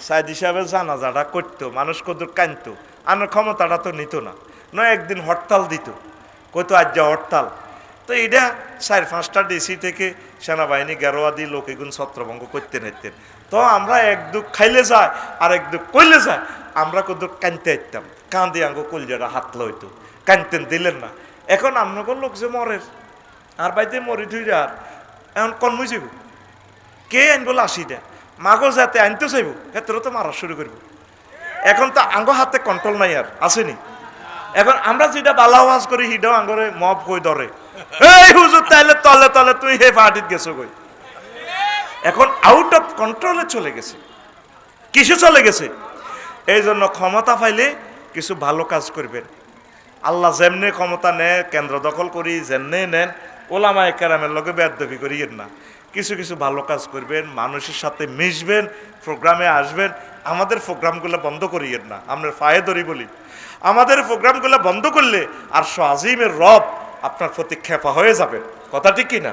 সাইদ হিসাবে জানাজাটা করতো, মানুষ কদর কানতো, আনার ক্ষমতাটা তো নিত না, নয় একদিন হরতাল দিত, কইতো আজ যা হরতাল। তো এইটা 4-5টা ডিসি থেকে সেনাবাহিনী গেরোয়া দিয়ে লোক এগুন ছত্রভঙ্গ করতে নিতেন। তো আমরা এক দুঃখ খাইলে যায় আর এক দুঃখ কইলে যায়, আমরা কদর কানতে আসতাম, কাঁদি আঙ্গো কলজাটা হাতলা হইতো, কানতেন, দিলেন না। এখন আপনার লোক যে মরের আর বাইতে মরি ধুই আর এখন কনমুই যাব, কে আনবো লাশিটা, মাগো যাতে আনতে চাইব এতটা তো মারা শুরু করবো। এখন তো আঙ্গো হাতে কন্ট্রোল নাই আর আসেনি। এখন আমরা যেটা বালা ওয়াজ করি হিডাও আঙ্গরে মব কই ধরে, এই হুজুর তাইলে তলে তলে তুই হে পার্টিত গেছো কই। এখন আউট অফ কন্ট্রোলে চলে গেছে, কিছু চলে গেছে। এই জন্য ক্ষমতা পাইলে কিছু ভালো কাজ করবেন। আল্লাহ যেমনে ক্ষমতা নেয়, কেন্দ্র দখল করি যেমনে নেন, ওলামায়ে কেরামের লগে বেয়াদবি করিয়েন না। কিছু কিছু ভালো কাজ করবেন, মানুষের সাথে মিশবেন, প্রোগ্রামে আসবেন। আমাদের প্রোগ্রামগুলো বন্ধ করিয়েন না, আমরা ফায়ে ধরি বলি। আমাদের প্রোগ্রামগুলো বন্ধ করলে আর আজিমের রব আপনার প্রতি খেপা হয়ে যাবে, কথা ঠিক কিনা?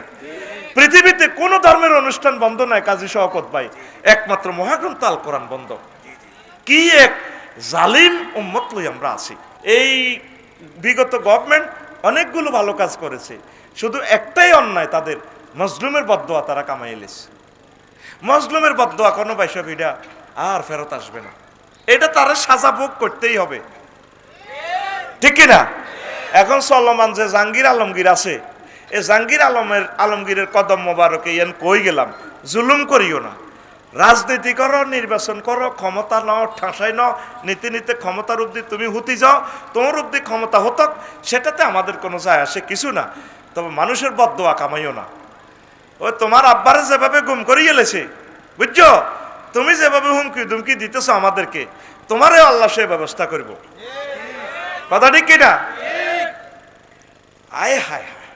পৃথিবীতে কোনো ধর্মের অনুষ্ঠান বন্ধ নয় কাজী শওকত ভাই, একমাত্র মহাগ্রন্থ আল কোরআন বন্ধ। কি এক জালিম উম্মত লই আমরা আছি। এই বিগত গভর্নমেন্ট অনেকগুলো ভালো কাজ করেছে, শুধু একটাই অন্যায়, তাদের মজলুমের বদদোয়া তারা কামাই এলেছে। মজলুমের বদদোয়া কোনো বাইসবিটা আর ফেরত আসবে না, এটা তারা সাজা ভোগ করতেই হবে, ঠিক কিনা? এখন চলমান যে জাহাঙ্গীর আলমগীর আছে, এই জাহাঙ্গীর আলমগীরের কদম মোবারকে ইয়ান কই গেলাম, জুলুম করিও না, রাজনীতি করো, নির্বাচন করো, ক্ষমতা নাও, ঠাঁসাই নাও, নীতি নীতি ক্ষমতার অবধি তুমি হুতি যাও, তোমার অবধি ক্ষমতা হতক, সেটাতে আমাদের কোনো যায় আসে কিছু না। তবে মানুষের বদদোয়া কামাইও না। ওই তোমার আব্বারে যেভাবে গুম করিয়ে এলেছে, বুঝছো, তুমি যেভাবে হুমকি দুমকি দিতেছ আমাদেরকে, তোমারে আল্লাহ সে ব্যবস্থা করব, কথা ঠিক কিনা? আয় হায় হায়,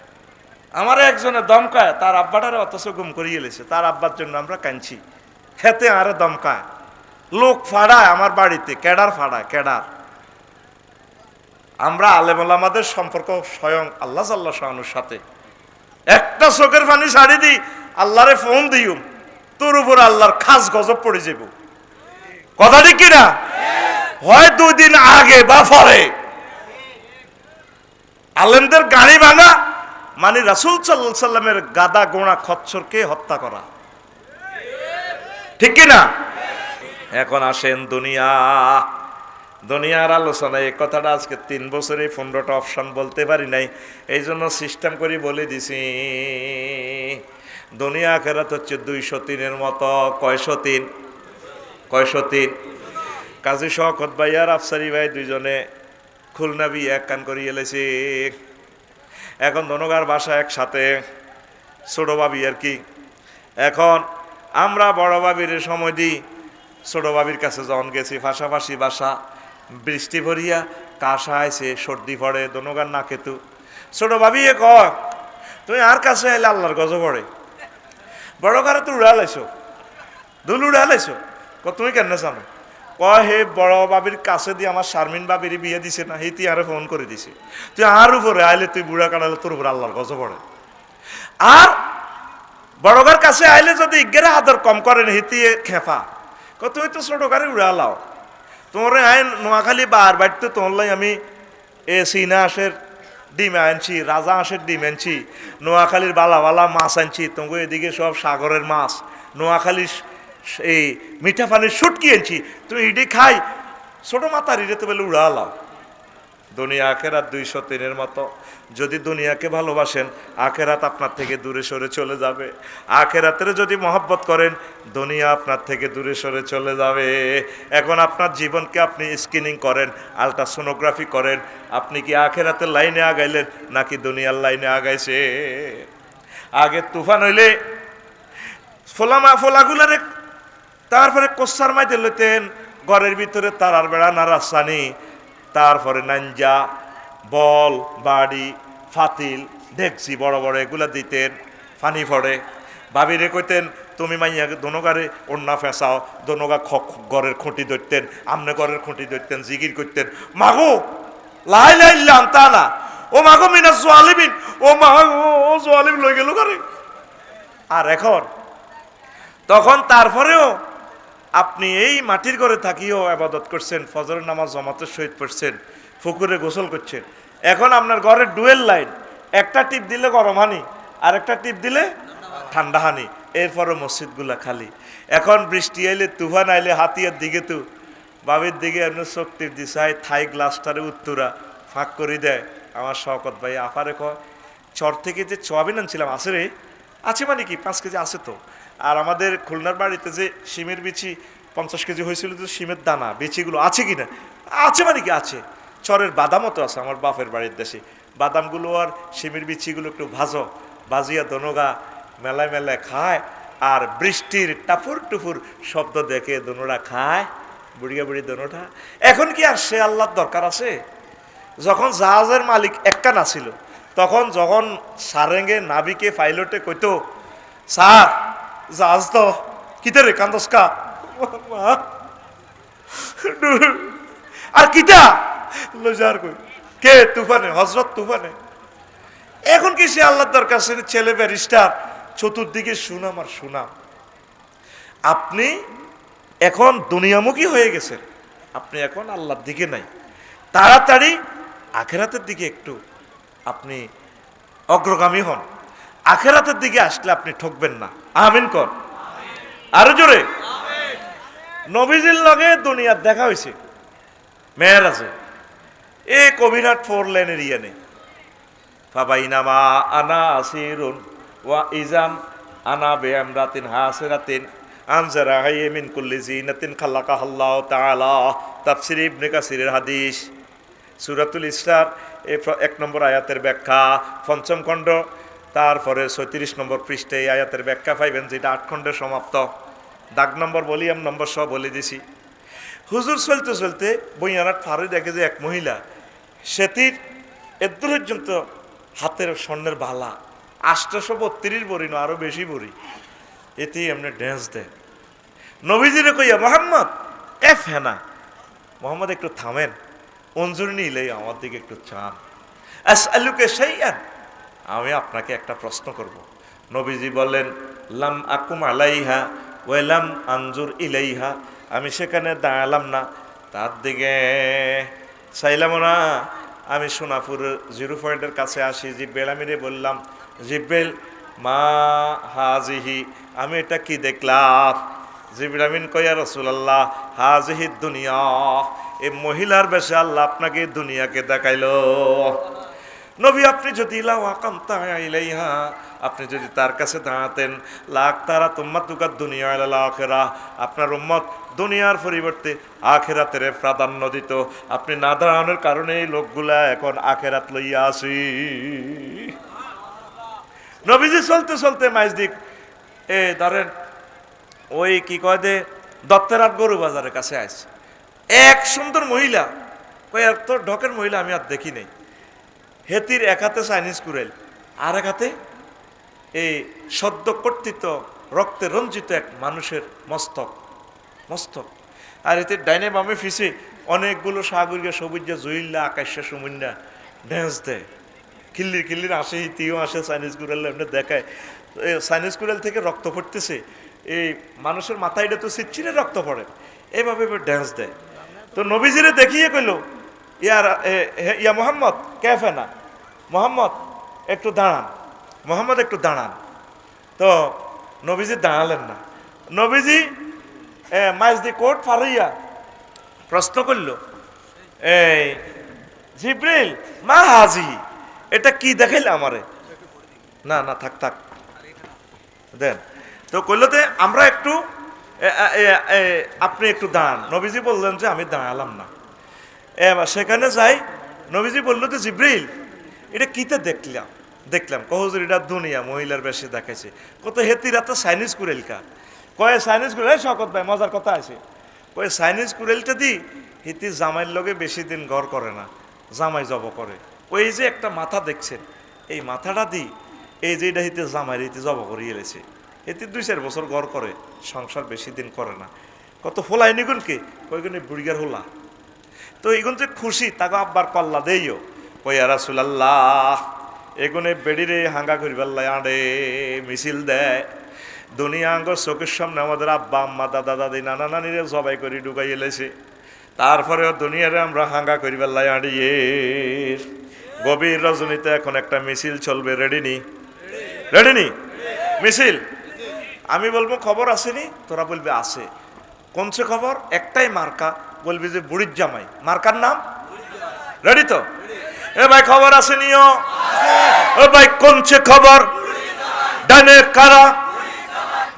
আমার একজনে দমকায় তার আব্বাটারে অথচ গুম করিয়ে এলেছে, তার আব্বার জন্য আমরা কাঁদছি, খেতে আরে দমকায়, লোক ফাড়ায় আমার বাড়িতে, ক্যাডার ফাড়ায়, ক্যাডার। আমরা আলেম ওলামাদের সম্পর্ক স্বয়ং আল্লাহ জাল্লা শানুর সাথে, একটা চোখের পানি ছাড়ি দিই, আল্লাহরে ফোন দিও, তোর উপর আল্লাহর খাস গজব পড়ে যাব, কথা ঠিক কিনা? হয় 2 দিন আগে বা পরে আলেমদের গাড়ি ভাঙা মানে রাসূল সাল্লাল্লাহু আলাইহি সাল্লামের গাদা গোড়া খচ্চরকে হত্যা করা, ঠিক কিনা? এখন আসেন দুনিয়ার আলোচনায়, এই কথাটা আজকে 3 বছরে 15টা অপশন বলতে পারি নাই, এই জন্য সিস্টেম করে বলে দিছি। দুনিয়া আখিরাত হচ্ছে 203-এর মতো। কয়শো3? কাজী শওকত ভাই আর আফসারি ভাই দুইজনে খুলনা বিয়ে এক কান করিয়ে এলেছে। এখন দনগার বাসা একসাথে, ছোট ভাবি আর কি। এখন আমরা বড় ভাবির সময় দিই, ছোট ভাবির কাছে যখন গেছি, পাশাপাশি বাসা, বৃষ্টি ভরিয়া কাশা আইছে, সর্দি পড়ে, দনগার নাকে তু। ছোট ভাবি কয়, তুমি আর কাছে এলে আল্লাহর গজব পড়ে। বড় ঘরে তো উড়ালাইছো, দুল উড়ালাইছো, তুমি কেন জানো? কয় হে বড় বাবির কাছে দিয়ে আমার শারমিন বাবির বিয়ে দিছে না, হে তুই আরে ফোন করে দিছে, তুই আর উপরে আইলে, তুই বুড়া কাটালে তোর উপরে আল্লাহর গজব পড়ে। আর বড়গার কাছে আইলে যদি ইজ্ঞেরা আদর কম করেন, হিতি খেপা, তুমি তো ছোট গাড়ি উড়ালাও, তোমার আইন নোয়াখালী বার বাড়িতে তোমার আমি চীনা হাঁসের ডিম আনছি, রাজা হাঁসের ডিম আনছি, নোয়াখালীর বালা বালা মাছ আনছি, তোমাকে এদিকে সব সাগরের মাছ, নোয়াখালীর এই মিঠা পানির শুটকি আনছি, তুমি ইডি খাই, ছোট মাথার ইডে তো বলে উড়ালাও। দুনিয়া আখেরাত 203-এর মতো। যদি দুনিয়াকে ভালোবাসেন, আখেরাত আপনার থেকে দূরে সরে চলে যাবে। আখেরাতের যদি মহব্বত করেন, দুনিয়া আপনার থেকে দূরে সরে চলে যাবে। এখন আপনার জীবনকে আপনি স্ক্রিনিং করেন, আলট্রাসোনোগ্রাফি করেন, আপনি কি আখেরাতের লাইনে আগাইলেন নাকি দুনিয়ার লাইনে আগাইছে? আগে তুফান হইলে ফোলাগুলারে তারপরে কোসার মাইতে লইতেন, ঘরের ভিতরে তারার বেড়া না রাসানি, তারপরে নাঞ্জা, বল, বাড়ি, ফাতিল, ডেকচি বড় বড় এগুলা দিতেন, পানি পড়ে। ভাবিরে কইতেন, তুমি মাইয়াকে দোনোগারে ওন্না ফেঁসাও, দোনোগা ঘরের খুঁটি ধরতেন, আমনে ঘরের খুঁটি ধরতেন, জিগির করতেন, মাগো লাই লাইলাম তা না, ও মাগো মিনা জোয়ালিবিন, ও মাগো ও জোয়ালিম লই গেল ঘরে। আর এখন তখন তারপরেও আপনি এই মাটির ঘরে থাকিও আবাদত করছেন, ফজরের নামাজ জামাতের সহিত পড়ছেন, পুকুরে গোসল করছেন। এখন আপনার ঘরের ডুয়েল লাইন, একটা টিপ দিলে গরম হানি, আর একটা টিপ দিলে ঠান্ডা হানি, এরপরও মসজিদগুলা খালি। এখন বৃষ্টি আইলে, তুফান আইলে হাতিয়ার দিকে তো বাবির দিকে এমন চোখ টিপ দিছাই, থাই গ্লাসটারে উত্তরা ফাঁক করে দেয়। আমার শওকত ভাই আফারে কয়, চর থেকে যে সোয়াবিন আনছিলাম আছে রে, আছে মানে কি 5 কেজি আছে তো। আর আমাদের খুলনার বাড়িতে যে শিমের বিচি 50 কেজি হয়েছিল, তো শিমের দানা বিচিগুলো আছে কি না, আছে মানে কি আছে। চরের বাদামও তো আছে আমার বাপের বাড়ির দেশে, বাদামগুলো আর শিমের বিচিগুলো একটু ভাজো, ভাজিয়া দনোগা মেলায় মেলায় খায়, আর বৃষ্টির টাপুর টুপুর শব্দ দেখে দনোরা খায়, বুড়িয়া বুড়ি দনোটা। এখন কি আর সে আল্লাহর দরকার আছে? যখন জাহাজের মালিক একখান আছিল, তখন যখন সারেঙ্গে নাবিকে পাইলটে কইতো, স্যার জাহাজ তো কিতে রে কান্দসকা, আর কিতা লজার কই কে তুফানে, হজরত তুফানে। এখন কি সে আল্লাহর দরকার? সে ছেলে ব্যারিস্টার, চতুর্দিকে সুনাম আর সুনাম। আপনি এখন দুনিয়ামুখী হয়ে গেছেন, আপনি এখন আল্লাহর দিকে নাই। তাড়াতাড়ি আখেরাতের দিকে একটু আপনি অগ্রগামী হন। আখেরাতের দিকে আসলে আপনি ঠকবেন না। আমিন কর, আরো জোরে। নবীজির লগে দুনিয়ার দেখা হয়েছে মেয়ের আছে, এ কবিরাট 4 লেনের ইয়ানে ফাবাইনামা আনা আসিরুন ওয়া ইজাম আনা বিআমরাতিন হাসিরাতিন আনজারা হাইমিন কুল্লি জিনাতিন খালাকাহাল্লাহু তাআলা। তাফসীর ইবনে কাসিরের হাদিস, সূরাতুল ইসরার 1 নম্বর আয়াতের ব্যাখ্যা, 5ম খণ্ড, তারপরে 36 নম্বর পৃষ্ঠে এই আয়াতের ব্যাখ্যা পাইবেন, যেটা 8 খণ্ডে সমাপ্ত। দাগ নম্বর, ভলিউম নম্বর সব বলে দিছি। হুজুর চলতে চলতে বইয়ারাট ফারে দেখে যে এক মহিলা সেতির এদূর পর্যন্ত হাতের স্বর্ণের বালা 832 বড়ি না আরো বেশি বড়ি, এতে এমনি ড্যান্স দেয়। নবীজিরে কইয়া, মোহাম্মদ এফ হেনা, মোহাম্মদ একটু থামেন, অঞ্জুর নিলে আমার দিকে একটু চান। আসআলুকা শাইআন, আমি আপনাকে একটা প্রশ্ন করব। নবীজি বললেন, লাম আকুম আলাইহা ওয়া লাম আনজুর ইলাইহা, আমি সেখানে দাঁড়ালাম না, তার দিকে চাইলাম না। আমি সোনাপুর 0 পয়েন্টের কাছে আসি, জিব্রাইল আমিরে বললাম, জিব্রাইল মা হাজিহি, আমি এটা কি দেখলাম? জিবরিল আমিন কয়া, রাসূলুল্লাহ হাজিহি দুনিয়া, এই মহিলার বেশে আল্লাহ আপনাকে দুনিয়াকে দেখাইলো। নবী, আপনি যদি ইলাইহা, আপনি যদি তার কাছে দাঁড়াতেন, লাখ তারা তুম্মাতুকা দুনিয়া আলাল আখিরা, আপনার উম্মত দুনিয়ার পরিবর্তে আখিরাতের প্রাধান্য দিত। আপনি না দাঁড়ানোর কারণে এই লোকগুলা এখন আখিরাত লইয়া আসি। নবীজি চলতে চলতে মাইজদিক ধরেন ওই কি কয় দে দত্তেরহাট গরু বাজারের কাছে আসছে এক সুন্দর মহিলা, কই আর তোর ঢকের মহিলা আমি আর দেখি নাই। হেতির এক হাতে চাইনিজ কুড়াইল, আর এক হাতে এই সদ্য কর্তৃত রক্তে রঞ্জিত এক মানুষের মস্তক, আর এতে ডাইনে বামে ফিসে অনেকগুলো সাগরিয়া সবুজা জুইল্লা আকাশে সুমুন্যা ড্যান্স দেয়, খিল্লির খিল্লির আসে, হিতিও আসে, চাইনিজ কুড়াইল এমনি দেখায়। চাইনিজ কুড়াইল থেকে রক্ত পড়তেছে, এই মানুষের মাথায় এটা তো চিচ্ছিরে রক্ত পড়ে, এইভাবে ড্যান্স দেয়। তো নবীজিরে দেখিয়ে কইল, ইয়া মোহাম্মদ ক্যাফে না, মোহাম্মদ একটু দাঁড়ান, মোহাম্মদ একটু দাঁড়ান। তো নবীজি দাঁড়ালেন না। নবীজি মাইজদি কোট ফারাইয়া প্রশ্ন করল, এই জিব্রিল মা হাজি, এটা কি দেখাইলে আমারে? না না থাক থাক দেন। তো কইলতে আমরা একটু আপনি একটু দাঁড়ান। নবীজি বললেন যে আমি দাঁড়ালাম না। এবার সেখানে যাই, নবীজি বলল যে জিব্রিল এটা কিতে দেখলাম কহজুর এটা দুনিয়া মহিলার বেশি দেখাইছে। কত হেতিরা তো চাইনিজ কুড়েলকা, কয়ে চাইনিজ কুড়েল শকত ভাই মজার কথা আছে, কয়ে চাইনিজ কুড়েলটা দি হিতি জামাইয়ের লগে বেশি দিন ঘর করে না, জামাই জব করে। ওই যে একটা মাথা দেখছেন, এই মাথাটা দি এই যে এটা হিতে জামাইয়ের হিতে জব করিয়ে এলেছে, এতে 2-4 বছর ঘর করে, সংসার বেশি দিন করে না। কত হোলাই নিগুনকে কইগুনে বুড়িগার হোলা। তো এগুন যে খুশি তাকে আব্বার কল্লা দেইও, কই রাসূলুল্লাহ এগুনে বেড়িরে হাঙ্গা করিবার লাই আড়ে মিছিল দেয়, দুনিয়া আঙ্গ চোখের সামনে আমাদের আব্বা আম্মা দাদা দাদি নানা নানিরে জবাই করে ঢুকাই এলেছে, তারপরেও দুনিয়ারে আমরা হাঙ্গা করি বেল্লাই আড়িয়ে। গভীর রজনীতে এখন একটা মিছিল চলবে, রেডি নি? রেডি নি? মিছিল আমি বলবো খবর আসেনি, তোরা বলবে আছে। কোনছে খবর? একটাই মার্কা, বলবি যে বুড়ির জামাই, মার্কার নাম রেডি তো? এ ভাই খবর আসেনিও? ও ভাই কোনছে খবর? ডানে কারা,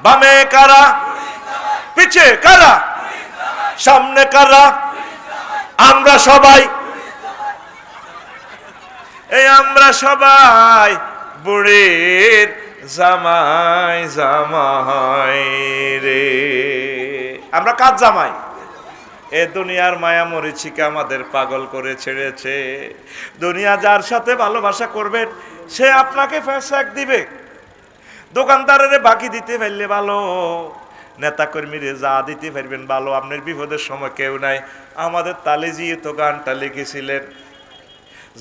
বামে কারা, পিছে কারা, সামনে কারা? আমরা সবাই, এই আমরা সবাই বুড়ির জামাই জামাই রে। আমরা কার জামাই? এ দুনিয়ার মায়া মরিচিকা আমাদের পাগল করে ছেড়েছে। দুনিয়া যার সাথে ভালোবাসা করবেন সে আপনাকে ফ্যাসাক দিবে, দোকানদারের বাকি দিতে পারলে ভালো, নেতা কর্মীরে যা দিতে পারবেন ভালো, আপনার বিপদের সময় কেউ নাই। আমাদের তালেজি তো গানটা লিখেছিলেন,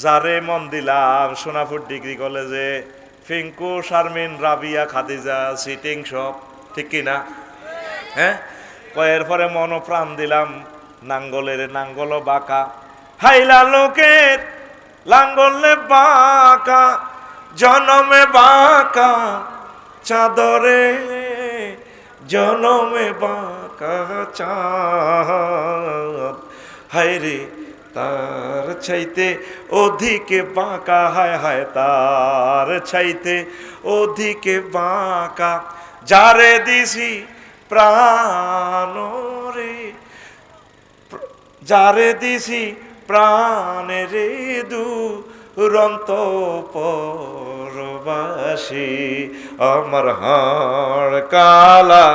যারে মন দিলাম সোনাপুর ডিগ্রি কলেজে, ফিঙ্কু শারমিন রাবিয়া খাদিজা সিটিং সব, ঠিক কিনা? হ্যাঁ, কয়ের পরে মন প্রাণ দিলাম নাঙ্গলের নাঙ্গল বাঁকা, হাইলা লোকের লাঙ্গলে বাঁকা, জনমে বাঁকা চাদরে, জনমে বাঁকা চাঁদ, হায়রে তার চাইতে অধিকে বাঁকা, হায় হায় তার চাইতে অধিকে বাঁকা, যারে দিছি প্রাণ রে, যারে দিছি প্রাণে রে, দুরন্ত পরবাসী, আমার হাড় কালা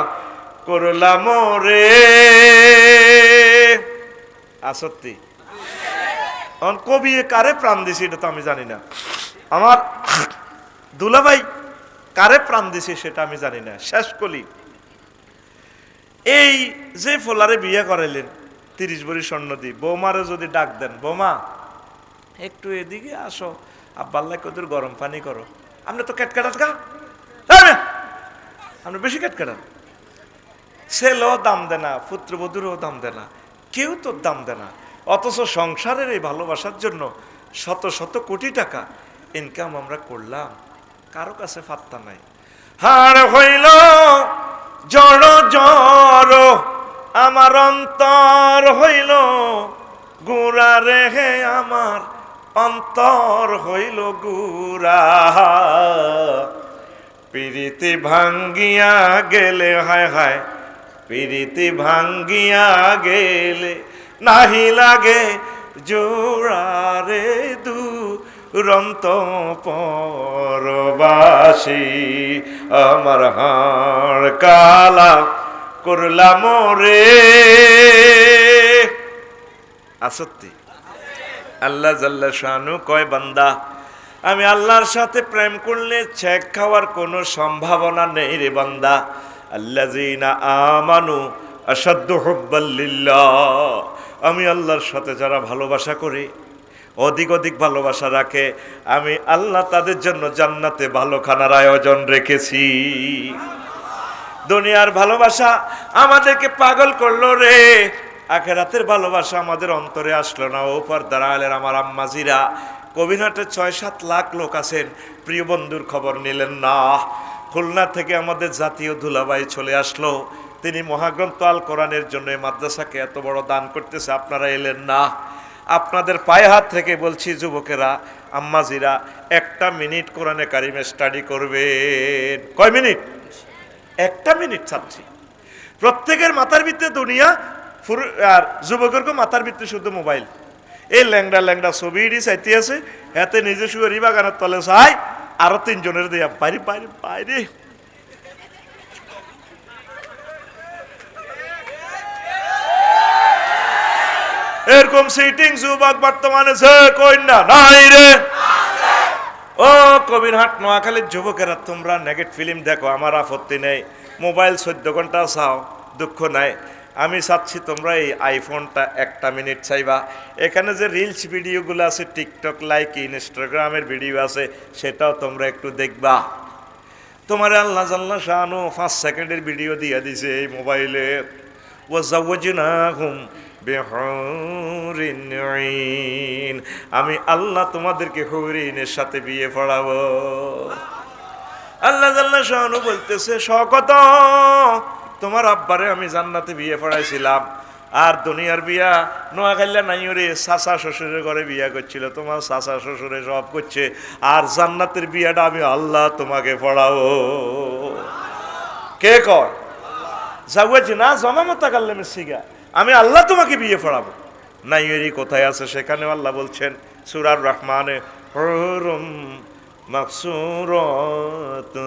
করলাম রে। আসত্তি কবি কারে প্রাণ দিছি এটা তো আমি জানি না, আমার দুলাভাই কারে প্রাণ দিছি সেটা আমি জানি না। শেষ কলি এই যে ফোলারে বিয়ে করাইলেন 30 ভরি স্বর্ণ দি, বৌমারে যদি ডাক দেন, বৌমা একটু এদিকে আসো, আব্বাল্লাহ কদুর গরম পানি করো, আপনি তো কেটকাটাত গা, আপনি বেশি কেটকাটান। ছেলেও দাম দেয় না, পুত্রবধূরও দাম দেয় না, কেউ তো দাম দেয় না, অথচ সংসারের এই ভালোবাসার জন্য শত শত কোটি টাকা ইনকাম আমরা করলাম, কারো কাছে ফাত্তা নাই। হার হইল জড় জড়, আমার অন্তর হইল গুড়া রে, আমার অন্তর হইল গুড়া, পিরিতি ভাঙ্গিয়া গেলে, হায় হায় পিরিতি ভাঙ্গিয়া গেলে, নাহি লাগে জোড়া রে, দুরন্ত পরবাসী, আমার হাড় কালা করলাম রে। আসত্তি আল্লাহ জাল্লা শানু কয়, বান্দা আমি আল্লাহর সাথে প্রেম করলে ছেক খাওয়ার কোনো সম্ভাবনা নেই রে বান্দা। আল্লাযীনা আমানু আশাদ্দু হুব্বাল লিল্লাহ, আমি আল্লাহর সাথে যারা ভালোবাসা করে, অধিক অধিক ভালোবাসা রাখে, আমি আল্লাহ তাদের জন্য জান্নাতে ভালো খানার আয়োজন রেখেছি। দুনিয়ার ভালোবাসা আমাদেরকে পাগল করলো রে, আখিরাতের ভালোবাসা আমাদের অন্তরে আসলো না। ও পর্দার আলের আমার আম্মাজিরা, কবিরহাটে 6-7 লাখ লোক আছেন, প্রিয় বন্ধুর খবর নিলেন না। খুলনা থেকে আমাদের জাতীয় দুলাভাই চলে আসলো, তিনি মহাগ্রন্থ আল কোরআনের জন্য মাদ্রাসাকে এত বড় দান করতেছে, আপনারা এলেন না। আপনাদের পায়ে হাত থেকে বলছি যুবকেরা, আম্মাজিরা, 1 মিনিট কোরআনে কারিমে স্টাডি করবেন। কয় মিনিট? 1 মিনিট চাচ্ছি। প্রত্যেকের মাথার ভিতরে দুনিয়া, আর যুবকের মাথার ভিতরে শুধু মোবাইল, এই ল্যাংড়া ল্যাংড়া ছবি চাইতে আছে, হাতে নিজে শুয়ে বাগানের তলে চাই, আরো 3 জনের দিয়া বাইরে বাইরে বাইরে। এরকম সিটিং যুবক বর্তমানে কই না নাই রে। ও কবিরহাট নোয়াখালীর যুবকেরা, তোমরা নেগেটিভ ফিল্ম দেখো, আমার আপত্তি নেই, মোবাইল 14 ঘন্টা চাও, দুঃখ নাই। আমি চাচ্ছি তোমরা এই আইফোনটা 1 মিনিট চাইবা। এখানে যে রিলস ভিডিওগুলো আছে, টিকটক লাইক ইনস্টাগ্রামের ভিডিও আছে, সেটাও তোমরা একটু দেখবা। তোমারে আল্লাহ জাল্লা শানু 5 সেকেন্ডের ভিডিও দিয়া দিছে এই মোবাইলে। ওয়াজাওয়াজনাহুম বিহুরিন আইন, আমি আল্লাহ তোমাদেরকে হুরিনের সাথে বিয়ে পড়াবো। আল্লাহ জাল্লা শানু বলতেছে, শকত তোমার আব্বারে আমি জান্নাতে বিয়ে পড়াইছিলাম, আর দুনিয়ার বিয়া নোয়াখাইলা নাই রে, চাচা শ্বশুরের ঘরে বিয়া করছিল, তোমার চাচা শ্বশুরে সব করছে, আর জান্নাতের বিয়াটা আমি আল্লাহ তোমাকে পড়াবো। কে কয়? যাওয়াজি না জমা মতা কাল্লামের সিগা, আমি আল্লাহ তোমাকে বিয়ে পড়াবো। নাইয়েরি কোথায় আছে? সেখানে আল্লাহ বলছেন সূরা রহমানে, হুরুম মাকসুরাতুন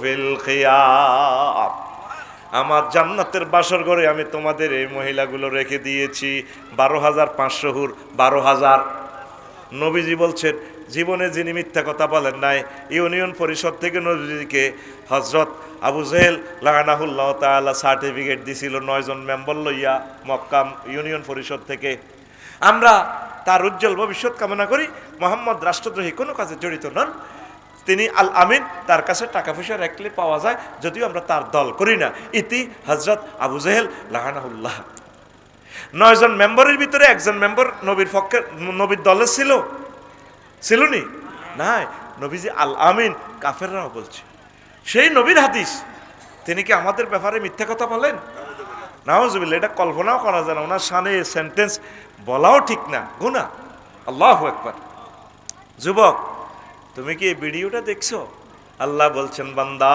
ফিল খিয়াম, আমার জান্নাতের বাসর ঘরে আমি তোমাদের এই মহিলাগুলো রেখে দিয়েছি। 12,500 হুর, 12,000। নবীজি বলছেন, জীবনে যিনি মিথ্যা কথা বলেন নাই, ইউনিয়ন পরিষদ থেকে নবীজিকে হজরত আবু জেহেল লাগানাহুল্লাহ তাআলা সার্টিফিকেট দিছিল 9 জন মেম্বার লইয়া মক্কা ইউনিয়ন পরিষদ থেকে। আমরা তার উজ্জ্বল ভবিষ্যৎ কামনা করি। মোহাম্মদ রাষ্ট্রদ্রোহী কোনো কাজে জড়িত নন, তিনি আল আমিন, তার কাছে টাকা পয়সা রাখলে পাওয়া যায়, যদিও আমরা তার দল করি না। ইতি হজরত আবু জেহেল লাগানাহুল্লাহ। 9 জন মেম্বারের ভিতরে একজন মেম্বার নবীর পক্ষে, নবীর দলে ছিল নি নাই, নবীজি আল আমিন, কাফেররাও বলছে সেই নবীর হাদিস, তিনি কি আমাদের ব্যাপারে মিথ্যা কথা বলেন? নাউজুবিল্লাহ, এটা কল্পনাও করা যায় না। ওনার শানে সেন্টেন্স বলাও ঠিক না, গুনাহ। আল্লাহু আকবার। যুবক, তুমি কি এই ভিডিওটা দেখছো? আল্লাহ বলছেন, বান্দা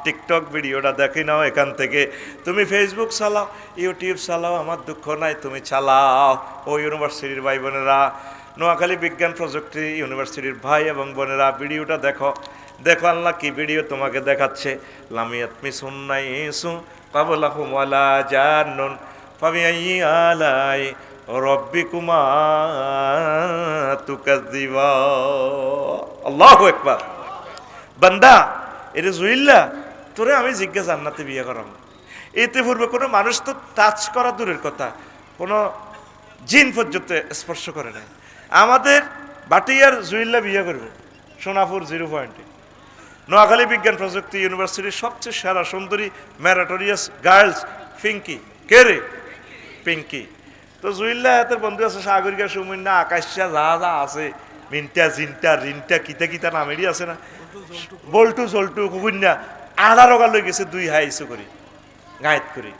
টিকটক ভিডিওটা দেখি নাও এখান থেকে, তুমি ফেসবুক চালাও, ইউটিউব চালাও, আমার দুঃখ নাই, তুমি চালাও। ও ইউনিভার্সিটির ভাই বোনেরা, নোয়াখালী বিজ্ঞান প্রযুক্তি ইউনিভার্সিটির ভাই এবং বোনেরা, ভিডিওটা দেখো। দেখো আল্লাহ কি ভিডিও তোমাকে দেখাচ্ছে। লামিয়াত মিসুন্নাইসু কাবলাহুম ওয়ালা জান্নুন ফাবিআইয়ি আলাই রব্বিকুমা তুকাজ্জিবা। আল্লাহু আকবার। বান্দা, এটা জুইল্লা তোরে আমি জিজ্ঞাসা জান্নাতে বিয়ে করাম। এতে পূর্বে কোনো মানুষ তো টাচ করা দূরের কথা, কোনো জিন পর্যন্ত স্পর্শ করে নাই। আমাদের বাটিয়ার জুইল্লা বিয়ে করবে সোনাপুর 0 পয়েন্টে। নোয়াখালী বিজ্ঞান প্রযুক্তি ইউনিভার্সিটির সবচেয়ে সেরা সুন্দরী ম্যারাটোরিয়াস গার্লস পিঙ্কি। কে রে? পিঙ্কি। তো জুইল্লা হাতের বন্ধু আছে, সাগরিকা, সুমিন্না, আকাশা, যা যা আছে, মিন্টা, জিনটা, রিনটা, কিতা কিতা নামেরই আছে না, বল্টু জল্টু, কুকুন্যা, আড়া রোগা লই গেছে 2 হাই ইস্যু করি গায়েত করি।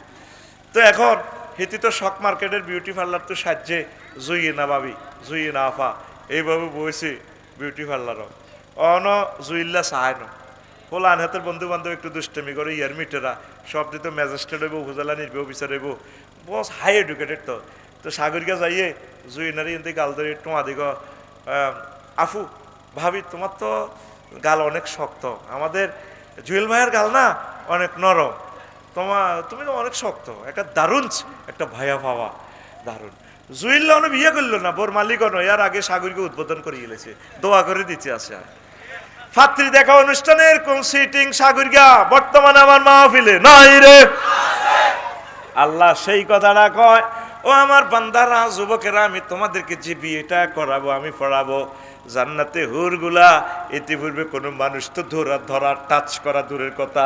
তো এখন হেতি তো শক মার্কেটের বিউটি পার্লার তো সাহায্যে জুইয়ে না ভাবি, জুইয়ে না আফা, এইভাবে বসে বিউটি পার্লারও অন জুইল্লা চায় না। পোলান হাতের বন্ধু বান্ধব একটু দুষ্টামি করে, ইয়ার মিটেরা সব দিত ম্যাজিস্ট্রেট হইব, উপজেলা নির্বাহী অফিসার হইব, বস হাই এডুকেটেড। তো সাগরিকা যাইয়ে জুইনারি এনতে গাল ধরে তোমা দিগ, আফু ভাবি তোমার তো গাল অনেক শক্ত, আমাদের জুয়েল ভাইয়ের গাল না অনেক নরম, তুমি তো অনেক শক্ত, একটা দারুণ একটা ভাইয়া পাওয়া, দারুণ। জুইল্লা অনেক বিয়ে করলো না, বোর মালিক নয়, এর আগে সাগরকে উদ্বোধন করে গেলেছে, দোয়া করে দিচ্ছে আছে। আর ফাত্রি দেখা অনুষ্ঠানের কোন সিটিং সাগরিকা বর্তমানে আমার মাহফিলে নাই রে। আল্লাহ সেই কথাটা কয়, ও আমার বান্দারা, যুবকেরা, আমি তোমাদেরকে যে বিয়েটা করাবো, আমি পড়াবো জান্নাতে হুরগুলা। ইতিপূর্বে কোনো মানুষ তো ধরা টাচ করা দূরের কথা,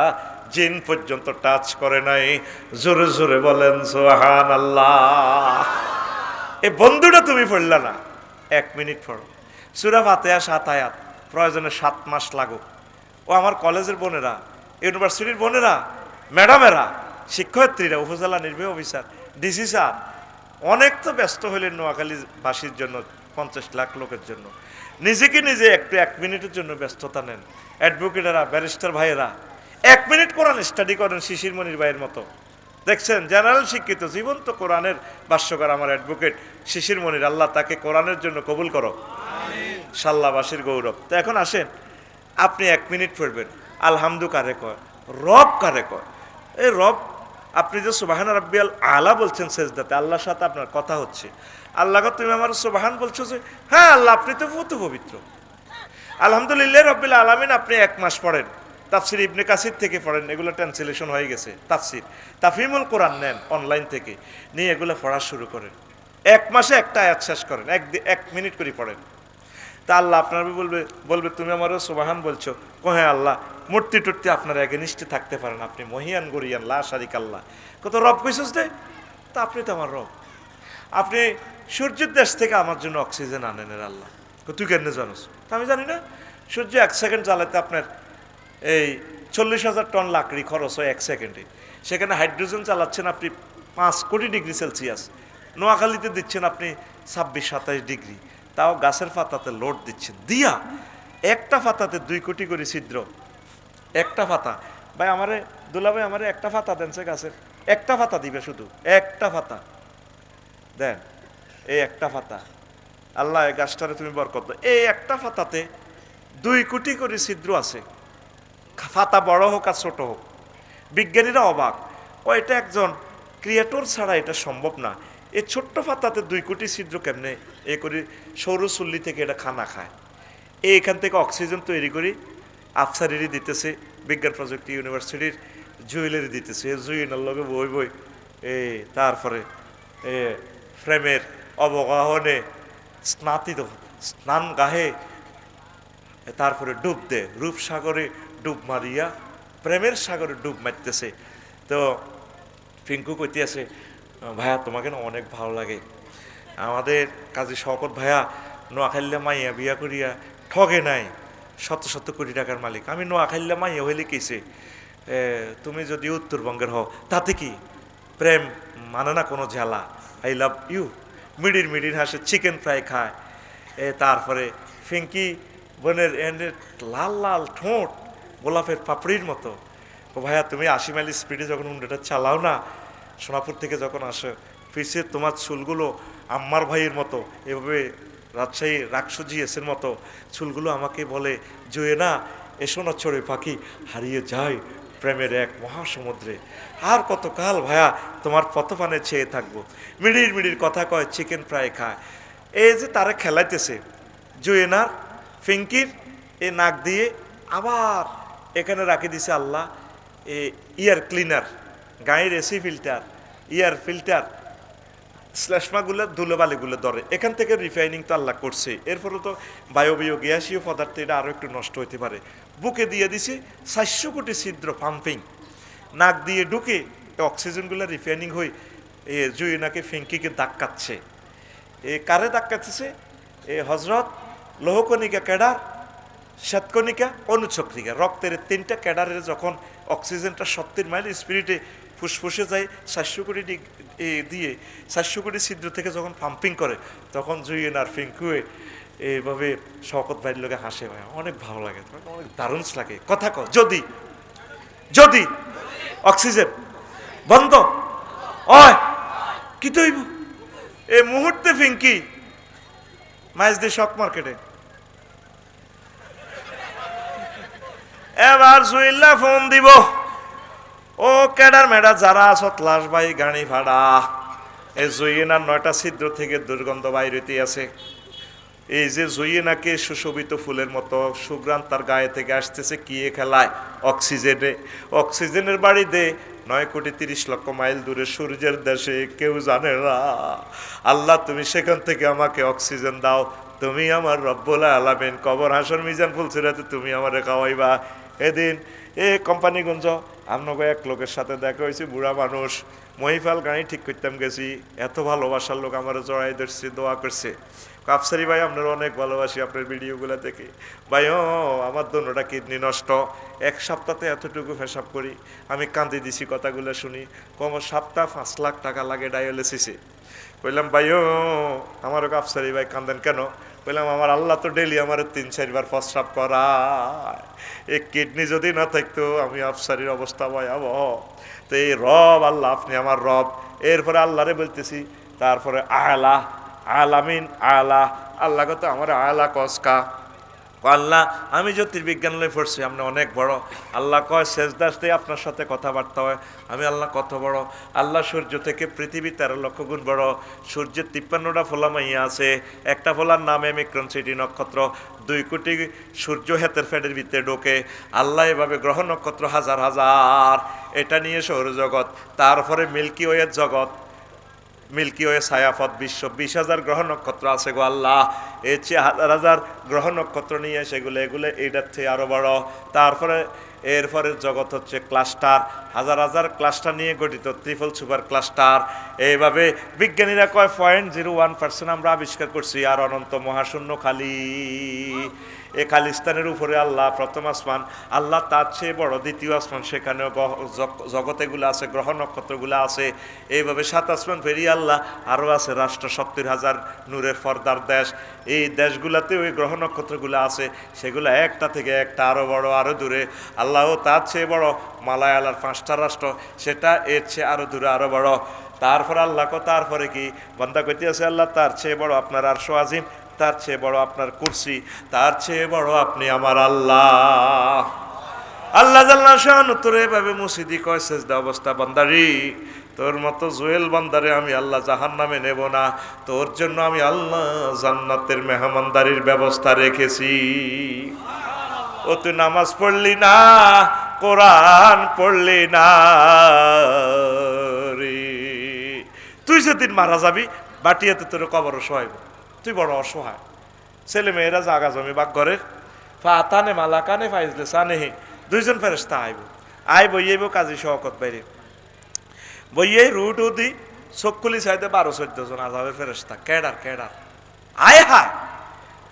জিন পর্যন্ত টাচ করে নাই। জোরে জোরে বলেন সুবহানাল্লাহ। এই বন্ধুটা তুমি পড়লা না, 1 মিনিট পড়ো সূরা ফাতিহা 7 আয়াত, প্রয়োজনে 7 মাস লাগুক। ও আমার কলেজের বোনেরা, ইউনিভার্সিটির বোনেরা, ম্যাডামেরা, শিক্ষয়িত্রীরা, উপজেলা নির্বাহী অফিসার, ডিসি স্যার, অনেক তো ব্যস্ত হইলেন নোয়াখালীবাসীর জন্য, 50 লাখ লোকের জন্য। নিজেকে নিজে একটু 1 মিনিটের জন্য ব্যস্ততা নেন। অ্যাডভোকেটেরা, ব্যারিস্টার ভাইয়েরা, 1 মিনিট কোরআন স্টাডি করেন শিশির মনির ভাইয়ের মতো। দেখছেন, জেনারেল শিক্ষিত, জীবন্ত কোরআনের ভাষ্যকার আমার অ্যাডভোকেট শিশির মনির, আল্লাহ তাকে কোরআনের জন্য কবুল করো, সাল্লাবাসীর গৌরব। তো এখন আসেন, আপনি 1 মিনিট পড়বেন আলহামদু কারে কয়, রব কারে কয়। এই রব, আপনি যে সুবহান রাব্বিয়াল আলা বলছেন সেজদাতে, আল্লাহর সাথে আপনার কথা হচ্ছে। আল্লাহকে তুমি আমার সুবহান বলছো যে, হ্যাঁ আল্লাহ আপনি তো বহুত পবিত্র। আলহামদুলিল্লাহ রাব্বিল আলামিন আপনি 1 মাস পড়েন, তাফসির ইবনে কাসির থেকে পড়েন, এগুলো ট্রান্সলেশন হয়ে গেছে, তাফসির তাফহিমুল কোরআন নেন অনলাইন থেকে, নিয়ে এগুলো পড়া শুরু করেন। 1 মাসে একটা আয়াত শেষ করেন, 1 মিনিট করে পড়েন। তা আল্লাহ আপনার বলবে বলবে তুমি আমারও সুবহান বলছো, হ্যাঁ আল্লাহ, মূর্তি টুর্তি আপনার এগেনিস্টে থাকতে পারেন, আপনি মহিয়ান গরিয়ান লা শারিক আল্লাহ, কত রব কইছস দে, তা আপনি তো আমার রব। আপনি সূর্যের দেশ থেকে আমার জন্য অক্সিজেন আনেন আল্লাহ, তুই কেন জানোস? তা আমি জানি না। সূর্য 1 সেকেন্ড জ্বালাতে আপনার এই 40,000 টন লাকড়ি খরচ হয় 1 সেকেন্ডে। সেখানে হাইড্রোজেন চালাচ্ছেন আপনি 5 কোটি ডিগ্রি সেলসিয়াস, নোয়াখালীতে দিচ্ছেন আপনি 26-27 ডিগ্রি, তাও গাছের পাতাতে লোড দিচ্ছেন, দিয়া একটা পাতাতে 2 কোটি করে ছিদ্র, একটা পাতা। ভাই আমারে দুলা ভাই আমারে একটা পাতা দেন সে গাছের, একটা পাতা দিবে, শুধু একটা পাতা দেন, এই একটা পাতা। আল্লাহ এই গাছটারে তুমি বরকত দাও। এই একটা পাতাতে 2 কোটি করে ছিদ্র আছে, পাতা বড় হোক আর ছোট হোক। বিজ্ঞানীরা অবাক, এটা একজন ক্রিয়েটর ছাড়া এটা সম্ভব না। এই ছোট্ট পাতাতে 2 কোটি ছিদ্র কেমনে এ করে সৌরচুল্লি থেকে এটা খানা খায়। এইখান থেকে অক্সিজেন তৈরি করি আফসারেরই দিতেছে, বিজ্ঞান প্রযুক্তি ইউনিভার্সিটির জুয়েলারি দিতেছে, জুয়েলার লগে বই বই তারপরে ফ্রেমের অবগাহনে স্নান গাহে, তারপরে ডুব দে, রূপসাগরে ডুব মারিয়া প্রেমের সাগরে ডুব মারতেছে। তো পিঙ্কু কইতে আছে, ভাইয়া তোমাকে না অনেক ভালো লাগে, আমাদের কাজী শওকত ভাইয়া নোয়াখাইল্লা মাইয়া বিয়া করিয়া ঠগে নাই, 100 কোটি টাকার মালিক। আমি নোয়াখাইল্লা মাইয়া হইলে কেছে, তুমি যদি উত্তরবঙ্গের হও তাতে কি, প্রেম মানে না কোনো ঝালা, আই লাভ ইউ। মিডির হাসে চিকেন ফ্রাই খায়। তারপরে ফিঙ্কি বোনের লাল লাল ঠোঁট গোলাপের পাপড়ির মতো। ও ভাইয়া তুমি 80 মাইল স্পিডে যখন উন্ডাটা চালাও না, সোনাপুর থেকে যখন আসো, পিছে তোমার চুলগুলো আম্মার ভাইয়ের মতো, এভাবে রাজশাহী রাক্ষসী এসের মতো চুলগুলো আমাকে বলে, জয়ে না এসো না চড়ে পাখি, হারিয়ে যায় প্রেমের এক মহাসমুদ্রে। আর কতকাল ভাইয়া তোমার পথপানে চেয়ে থাকবো। মিডির কথা কয়, চিকেন ফ্রাই খায়। এই যে তারা খেলাইতেছে জুয়েনার ফিঙ্কির এ নাক দিয়ে, আবার এখানে রাখি দিছে আল্লাহ ইয়ার ক্লিনার, গায়ের এসি ফিল্টার, ইয়ার ফিল্টার, শ্লেষ্মাগুলো ধুলোবালিগুলো ধরে, এখান থেকে রিফাইনিং তো আল্লাহ করছে। এরপরে তো বায়বীয় গ্যাসীয় পদার্থ এটা আরও একটু নষ্ট হইতে পারে। বুকে দিয়ে দিছে 400 কোটি ছিদ্র পাম্পিং, নাক দিয়ে ঢুকে অক্সিজেনগুলো রিফাইনিং হয়ে জুইনাকে ফিঙ্কিকে ধাক্কাচ্ছে। কারে ধাক্কাচ্ছে? হজরত লৌহকণিকা, ক্যাডার, শ্বেতকণিকা, অনুচক্রিকা, রক্তের 3টা ক্যাডারের যখন অক্সিজেনটা 70 মাইল স্পিরিটে ফুসফুসে যায় 400 কোটি দিয়ে 400 কোটি ছিদ্র থেকে যখন পাম্পিং করে, তখন জুইন আর ফিঙ্কুয়ে এইভাবে শওকত ভাইয়ের লোকে হাসে, ভাই অনেক ভালো লাগে, অনেক দারুণ লাগে। কথা কও, যদি যদি অক্সিজেন বন্ধ হয় কি তৈব এই মুহূর্তে ফিঙ্কি মাইজ দিয়ে শক মার্কেটে। এবার জুইল্লা ফোন দিব, ও ক্যাডার মেডা যারা আসত লাশ ভাই গাড়ি ভাড়া, এই জুইনার 9টা ছিদ্র থেকে দুর্গন্ধ বাইরেতে আছে। এই যে জুইনাকে সুশোভিত ফুলের মতো সুগ্রাণ তার গায়ে থেকে আসতেছে কি খেলায়, অক্সিজেনের বাড়ি দে 9 কোটি 30 লক্ষ মাইল দূরে সূর্যের দেশে, কেউ জানে না। আল্লাহ তুমি সেখান থেকে আমাকে অক্সিজেন দাও, তুমি আমার রব্বুল আলামিন, কবর হাসর মিজান ফুলসিরাতে তুমি আমারে খাওয়াইবা। এদিন কোম্পানিগঞ্জ আপনাকে এক লোকের সাথে দেখা হয়েছে, বুড়া মানুষ, মহিফাল গাড়ি ঠিক করতাম গেছি, এত ভালোবাসার লোক আমার জড়াই ধরছে, দোয়া করছে। আফসারি ভাই আপনার অনেক ভালোবাসি আপনার ভিডিওগুলো দেখে, ভাই আমার দোনোটা কিডনি নষ্ট, 1 সপ্তাহে এতটুকু পেশাব করি, আমি কান্দি দিছি কথাগুলো শুনি, কম সপ্তাহ 5 লাখ টাকা লাগে ডায়ালিসিসে। কইলাম ভাই আমারও আফসারি ভাই কান্দেন কেন? বললাম আমার আল্লাহ তো ডেলি আমার 3-4 বার প্রস্রাব করায়, এই কিডনি যদি না থাকতো আমি আফসারির অবস্থা ভয়াবহ। তো এই রব আল্লাহ, আপনি আমার রব। এরপরে আল্লাহরে বলতেছি, তারপরে আলা আলামিন আলা, আল্লাহ কত আমার আলা কসকা, আল্লাহ আমি জ্যোতির্বিজ্ঞান লয়ে পড়ছি, আপনি অনেক বড়। আল্লাহ কয় সেজদাতে আপনার সাথে কথাবার্তা হয়, আমি আল্লাহ কত বড়? আল্লাহ সূর্য থেকে পৃথিবী 13 লক্ষ গুণ বড়। সূর্যের 53টা ফোলা মাইয়া আছে, একটা ফোলার নামে মিক্রন সিটি নক্ষত্র, 2 কোটি সূর্য হেতের ফেডের ভিতরে ঢোকে। আল্লাহ এভাবে গ্রহ নক্ষত্র হাজার হাজার, এটা নিয়ে সৌরজগৎ, তারপরে মিল্কি ওয়ের জগৎ, মিল্কি ওয়ে, ছায়াপথ, বিশ্ব, 20,000 গ্রহ নক্ষত্র আছে গো আল্লাহ। এর চেয়ে হাজার হাজার গ্রহ নক্ষত্র নিয়ে সেগুলো এগুলো এইটার থেকে আরো বড়। তারপরে এরপরে জগৎ হচ্ছে ক্লাস্টার, হাজার হাজার ক্লাস্টার নিয়ে গঠিত, ট্রিপল সুপার ক্লাস্টার। এইভাবে বিজ্ঞানীরা কয় 0.01% আমরা আবিষ্কার করছি। আর অনন্ত মহাশূন্য খালি। এ খালিস্তানের উপরে আল্লাহ প্রথম আসমান, আল্লাহ তার চেয়ে বড় দ্বিতীয় আসমান, সেখানেও জগতেগুলো আছে, গ্রহ নক্ষত্রগুলো আছে। এইভাবে 7 আসমান পেরিয়ে আল্লাহ আরও আছে রাষ্ট্র, 70,000 নূরের পর্দার দেশ। এই দেশগুলোতে ওই গ্রহ নক্ষত্রগুলো আছে, সেগুলো একটা থেকে একটা আরও বড়, আরও দূরে। আল্লাহ তার চেয়ে বড় মালায়ালার 5টা রাষ্ট্র, সেটা এর চেয়ে আরও দূরে, আরও বড়। তারপরে আল্লাহ তারপরে কি বান্দা কইতে আছে, আল্লাহ তার চেয়ে বড় আপনার আরশ আজিম, তার চেয়ে বড় আপনার কুরসি, তার চেয়ে বড় আপনি আমার আল্লাহ। আল্লাহ জাল্লা শাআনহু তোরে এভাবে মুসিদি কয় সেজদা অবস্থা, বান্দারি তোর মতো জুয়েল বান্দারে আমি আল্লাহ জাহান্নামে নেব না, তোর জন্য আমি আল্লাহ জান্নাতের মেহমানদারির ব্যবস্থা রেখেছি। ও তুই নামাজ পড়লি না, কোরআন পড়লি না রে, তুই যেদিন মারা যাবি বাটিয়াতে তোর কবর শোয়াইব, তুই বড় অসহায়। ছেলে মেয়েরা জাগা জমি বাগ ঘরের ফাতানে মালাকানে ফাইজলে সানেহি, 2জন ফেরেশতা আইব বইয়াইব কাজী শওকত বাইরে বইয়াই রুট উদি চক্ষুলি সাইডে 12-14 জন আজাবের ফেরেশতা। কেডার আয় হায়,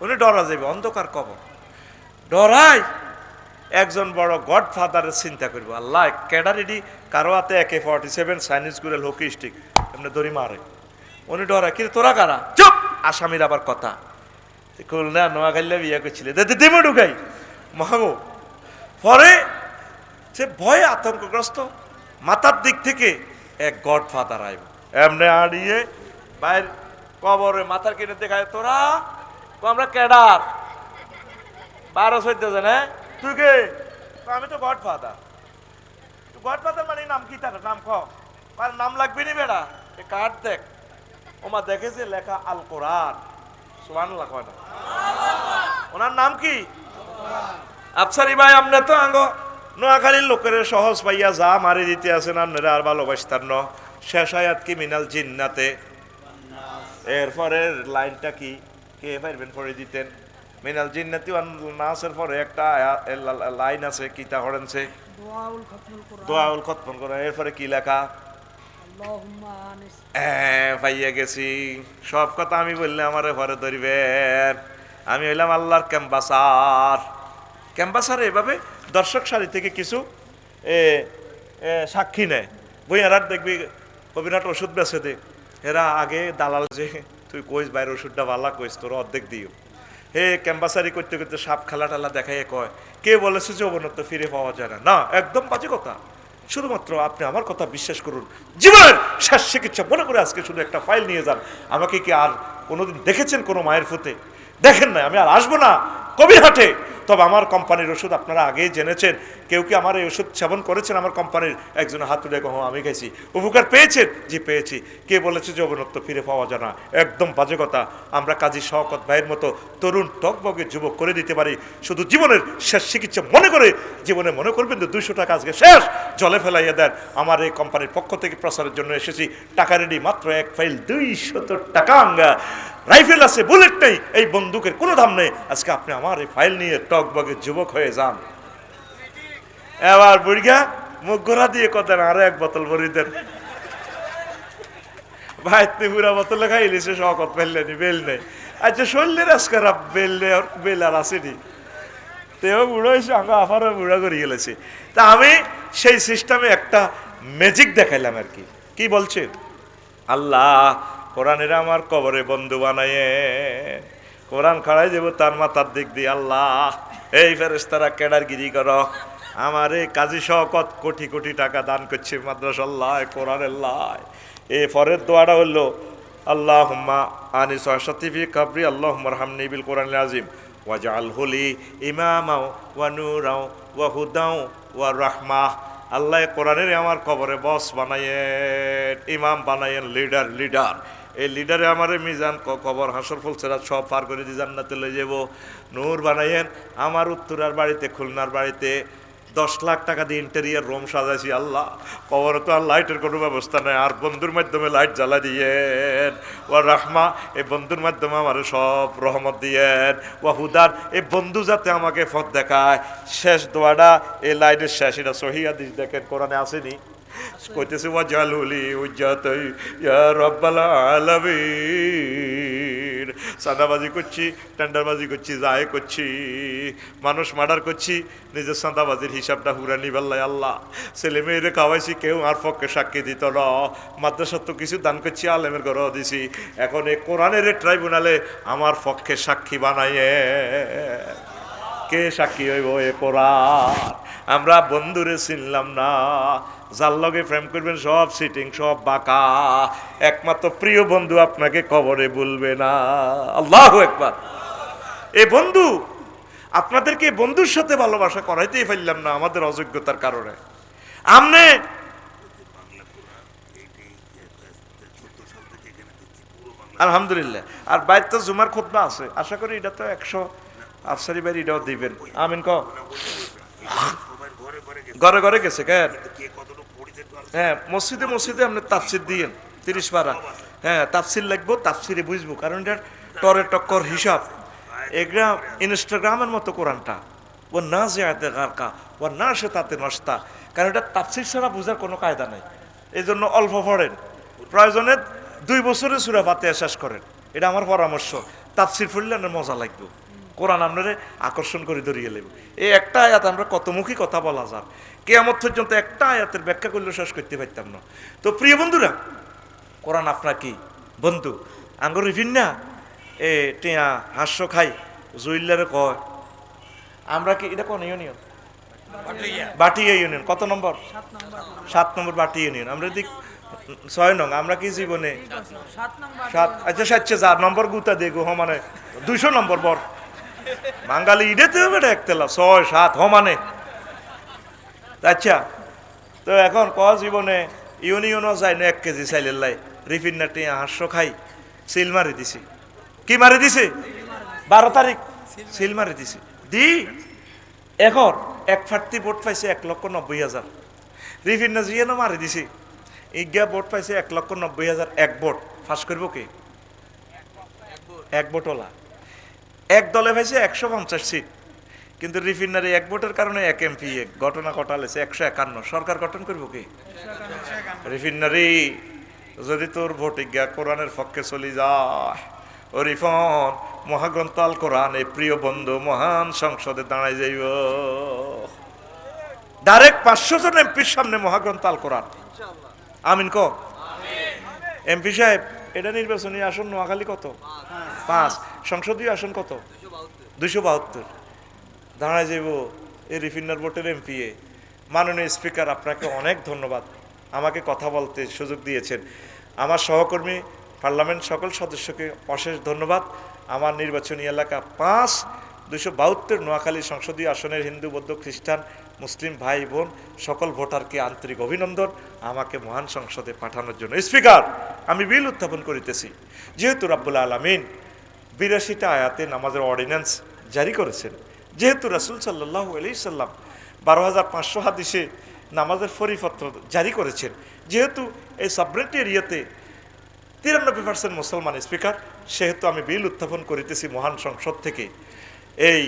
উনি ডরা যাবে, অন্ধকার কবর ডরাই। একজন বড় গড ফাদারের চিন্তা করবো, আল্লাহ কেডার এডি কারো হাতে AK-47 চাইনিজ গুরেল হকি স্টিক এমনি দড়ি মারে, উনি ডরা কি তোরা কারা, চুপ। আসামির আবার কথা, খুলনা নোয়াখালী বিয়ে করছিলে দেমে ঢুকাই মহাগো। পরে সে ভয়ে আতঙ্কগ্রস্ত, মাথার দিক থেকে এক গড ফাদার আইব, এমনি আড়িয়ে বাইর কবরে মাথার কিনে দেখায়, তোরা আমরা কেডার 12-14 জন। হ্যাঁ তুই কে? আমি তো গড ফাদার। গড ফাদার মানে নাম কি, তার নাম কার নাম লাগবে নি বেড়া, এ কার্ড দেখ। ওমা দেখেছে লেখা আল কোরআন, সুবহানাল্লাহ কয় না, ওনার নাম কি? আফসারি ভাই আপনি তো আঙ্গ নোয়াখালীর লোকের সহজ পাইয়া যা মারি দিতে আছেন আপনারা আর ভালোবাসতার ন। শেষ আয়াত কি মিনাল জিন্নাতে, এরপরে লাইনটা কি কে পারবেন পড়ে দিতেন? মিনাল জিন্নাতি ওয়ান নাসের পরে একটা লাইন আছে, কিতা করেনছে দোয়াউল খতম করা, এরপরে কি লেখা? পাইয়া গেছি। সব কথা আমি বললে আমার ঘরে ধরবেন, আমি হইলাম আল্লাহর ক্যাম্পাসার। এভাবে দর্শক সারি থেকে কিছু সাক্ষী নেয়। বইয়ারার দেখবি কবিরাট ওষুধ বেছে দে, এরা আগে দালাল যে তুই কইস বাইরের ওষুধটা ভাল্লা কইস, তোর অর্ধেক দিও। হে ক্যাম্পাসারি করতে করতে সাপ খেলা টালা দেখাই কয়, কে বলেছে যে অবনত ফিরে পাওয়া যায় না? একদম বাজে কথা। শুধুমাত্র আপনি আমার কথা বিশ্বাস করুন, জীবনের শেষ চিকিৎসা মনে করে আজকে শুধু একটা ফাইল নিয়ে যান। আমাকে কি আর কোনোদিন দেখেছেন কোনো মায়ের ফুতে? দেখেন না, আমি আর আসবো না কবিরহাটে। তবে আমার কোম্পানির ওষুধ আপনারা আগেই জেনেছেন। কেউ কি আমার এই ওষুধ সেবন করেছেন? আমার কোম্পানির একজন হাত তুলে কহ আমি খাইছি। উপকার পেয়েছেন? জি পেয়েছি। কে বলেছে যে অবনত্ব ফিরে পাওয়া যায় না? একদম বাজে কথা। আমরা কাজী শওকত ভাইয়ের মতো তরুণ টকবগে যুবক করে দিতে পারি শুধু জীবনের শেষ চিকিৎসা মনে করে। জীবনে মনে করবেন যে 200 টাকা আজকে শেষ, জলে ফেলাইয়া দেন। আমার এই কোম্পানির পক্ষ থেকে প্রচারের জন্য এসেছি, টাকা রেডি, মাত্র এক ফাইল 200 টাকা। রাইফেল আছে, বুলেট নেই, এই বন্দুকের কোনো দাম নেই। আজকে আপনি আমার এই ফাইল নিয়ে টকবগে যুবক হয়ে যান। এবার বুড়িয়া মুখ ঘোরা দিয়ে কথা না, আরো 1 বোতল ভরি দেন ভাই। পুরা বোতলে খাইলিছে, শওকত ফেললেনি, বেল নেই। আচ্ছা শরীরের আজকার বেল আর আসেনি, তেও বুড়ো হয়েছে, আঙ্গা আফারও বুড়া করে গেলেছে। তা আমি সেই সিস্টেমে একটা ম্যাজিক দেখাইলাম আর কি। কি বলছে আল্লাহ? কোরআনের আমার কবরে বন্ধু বানাইয়ে, কোরআন খাড়াই যাব তার মাথার দিক দিয়ে। আল্লাহ এই ফেরেশতারা কেডারগিরি করো, আমার এই কাজী শওকত কোটি কোটি টাকা দান করছে মাদ্রাসাল্লাহ, কোরআনের লাই। এই পরের দোয়াটা হলো আল্লাহুম্মা আনিস সাতিফি কাবরি আল্লাহুম্মা রহমনি বিল কোরআনিল আযীম ওয়াজআলহু লি ইমামাও ওয়া নূরাও ওয়া হুদাও ওয়া রাহমাহ। আল্লাহ কোরআনের আমার কবরে বস বানাইয়েন, ইমাম বানাইয়েন, লিডার। এই লিডারে আমার মিজান কবর হাসর ফুলছেরা সব পার করে দিয়ে জান্নাতে লয়ে যাব। নূর বানাইয়েন আমার উত্তরার বাড়িতে, খুলনার বাড়িতে, 10 লাখ টাকা দিয়ে ইন্টেরিয়ার রুম সাজাইছি। আল্লাহ, কবরে তো আর লাইটের কোনো ব্যবস্থা নেই, আর বন্ধুর মাধ্যমে লাইট জ্বালা দিয়েন। ও রাহমা, এই বন্ধুর মাধ্যমে আমার সব রহমত দিয়েন। ও হুদার, এই বন্ধু যাতে আমাকে পথ দেখায়। শেষ দোয়াটা এই লাইটের শেষ, এটা সহিহ হাদিস দেখেন, কোরআনে আসেনি? কইতেছে ওয়াজালুলি উজ্জাতাই ইয়া রাব্বাল আলামিন। সাদাবাজি করছি, টেন্ডারবাজি করছি, যায় করছি, মানুষ মার্ডার করছি, নিজের সাদাবাজির হিসাবটা হুরা নিবাল্লাই আল্লাহ। ছেলে মেয়েরে খাওয়াইছি, কেউ আর পক্ষে সাক্ষী দিত না। মাদ্রাসা তো কিছু দান করছি, আলেমের ঘরেও দিছি। এখন এই কোরআনের ট্রাইব্যুনালে আমার পক্ষে সাক্ষী বানাইয়ে। কে সাক্ষী হইব? এ কোরআন। আমরা বন্ধুরে চিনলাম না, যার লগে প্রেম করবেন সব সিটিং, সব বাঁকা। একমাত্র প্রিয় বন্ধু আপনাকে কবরে বলবে না। আল্লাহু আকবার। এ বন্ধু, আপনাদেরকে বন্ধুর সাথে ভালোবাসা করাইতেই পারলাম না আমাদের অযোগ্যতার কারণে। আমনে আলহামদুলিল্লাহ। আর বাইর তো জুমার খুতবা আছে, আশা করি এটা তো 100 আফসারি বাড়ি এটাও দিবেন। আমিন ক ঘরে ঘরে গেছে কেন? হ্যাঁ, মসজিদে মসজিদে আপনি তাফসির দিয়েন 30 পারা। হ্যাঁ, তাফসির লাগবো, তাফসিরে বুঝবো, কারণ এটার টরে টক্কর হিসাব। এগুলা ইনস্টাগ্রামের মতো কোরআনটা, ও না যে আয়তে গারকা, ও না সে তাতে নস্তা, কারণ এটা তাফসির ছাড়া বোঝার কোনো কায়দা নাই। এই জন্য অল্প পড়েন, প্রয়োজনে 2 বছরে সূরা ফাতিহা শেষ করেন। এটা আমার পরামর্শ। তাফসির পড়লে আপনার মজা লাগবে, কোরআন আপনারে আকর্ষণ করে ধরিয়ে নেব। এই একটা আয়াত আমরা কতমুখী কথা বলা যার, কিয়ামত পর্যন্ত একটা আয়াতের ব্যাখ্যা করলে শেষ করতে পারতাম না। তো প্রিয় বন্ধুরা, কোরআন আপনার কি বন্ধু? আঙ্গুর রিফিন না এ টিয়া হাস্য খাই জুইল্লারে কয়, আমরা কি এটা কোন ইউনিয়ন? বাটিয়া ইউনিয়ন। কত নম্বর? 7 নম্বর বাটিয়া ইউনিয়ন। আমরা দিক 6 নং। আমরা কি জীবনে 7? আচ্ছা 7 নম্বর গুতা দেখো, মানে 200 নম্বর বর বাঙালি ইডেতে হবে একতলা 6 7 মানে। আচ্ছা, তো এখন ক জীবনে ইউনিয়নও যায় না 1 কেজি চাইলের লাই রিফিন না টিয়া হাস্য খাই সিল মারি দিছি। কি মারি দিছে? 12 তারিখ সিল মারি দিছি দি। এখন এক ফাটতি ভোট পাইছে 1,90,000। রিফিন না জিয়ানো মারি দিছি, ইজ্ঞা ভোট পাইছে 1,90,000। 1 ভোট ফাঁস করবো কে? 1 ভোট ওলা। এক দলে পাইছে 150 সিট, কিন্তু রিফিনারি 1 ভোটের কারণে 1 MP ঘটনা ঘটালেছে 151। সরকার গঠন করবো কে? রিফিনারি। যদি তোর ভোট ইজ্ঞা কোরআনের পক্ষে চলি যায়, ও রিফন মহাগ্রন্থ আল কোরআন এই প্রিয় বন্ধু মহান সংসদে দাঁড়াই যাইব ডাইরেক্ট 500 জন এমপির সামনে মহাগ্রন্থ আল কোরআন। আমিন ক। এমপি সাহেব, এটা নির্বাচনী আসন নোয়াখালী কত? 5। সংসদীয় আসন কত? 272। দাঁড়ায় যাইব এই রিফিনার ভোটের এমপি। মাননীয় স্পিকার, আপনাকে অনেক ধন্যবাদ, আমাকে কথা বলতে সুযোগ দিয়েছেন। আমার সহকর্মী পার্লামেন্ট সকল সদস্যকে অশেষ ধন্যবাদ। আমার নির্বাচনী এলাকা 5 272 নোয়াখালী সংসদীয় আসনের হিন্দু বৌদ্ধ খ্রিস্টান মুসলিম ভাই বোন সকল ভোটারকে আন্তরিক অভিনন্দন আমাকে মহান সংসদে পাঠানোর জন্য। স্পিকার, আমি বিল উত্থাপন করিতেছি। যেহেতু রাব্বুল আলামিন 82টা আয়াতে নামাজের অর্ডিন্যান্স জারি করেছেন, যেহেতু রাসূল সাল্লাল্লাহু আলাইহি সাল্লাম 12,500 হাদিসে নামাজের পরিপত্র জারি করেছেন, যেহেতু এই সাবরেট এরিয়াতে 93% মুসলমান স্পিকার, সেহেতু আমি বিল উত্থাপন করিতেছি মহান সংসদ থেকে এই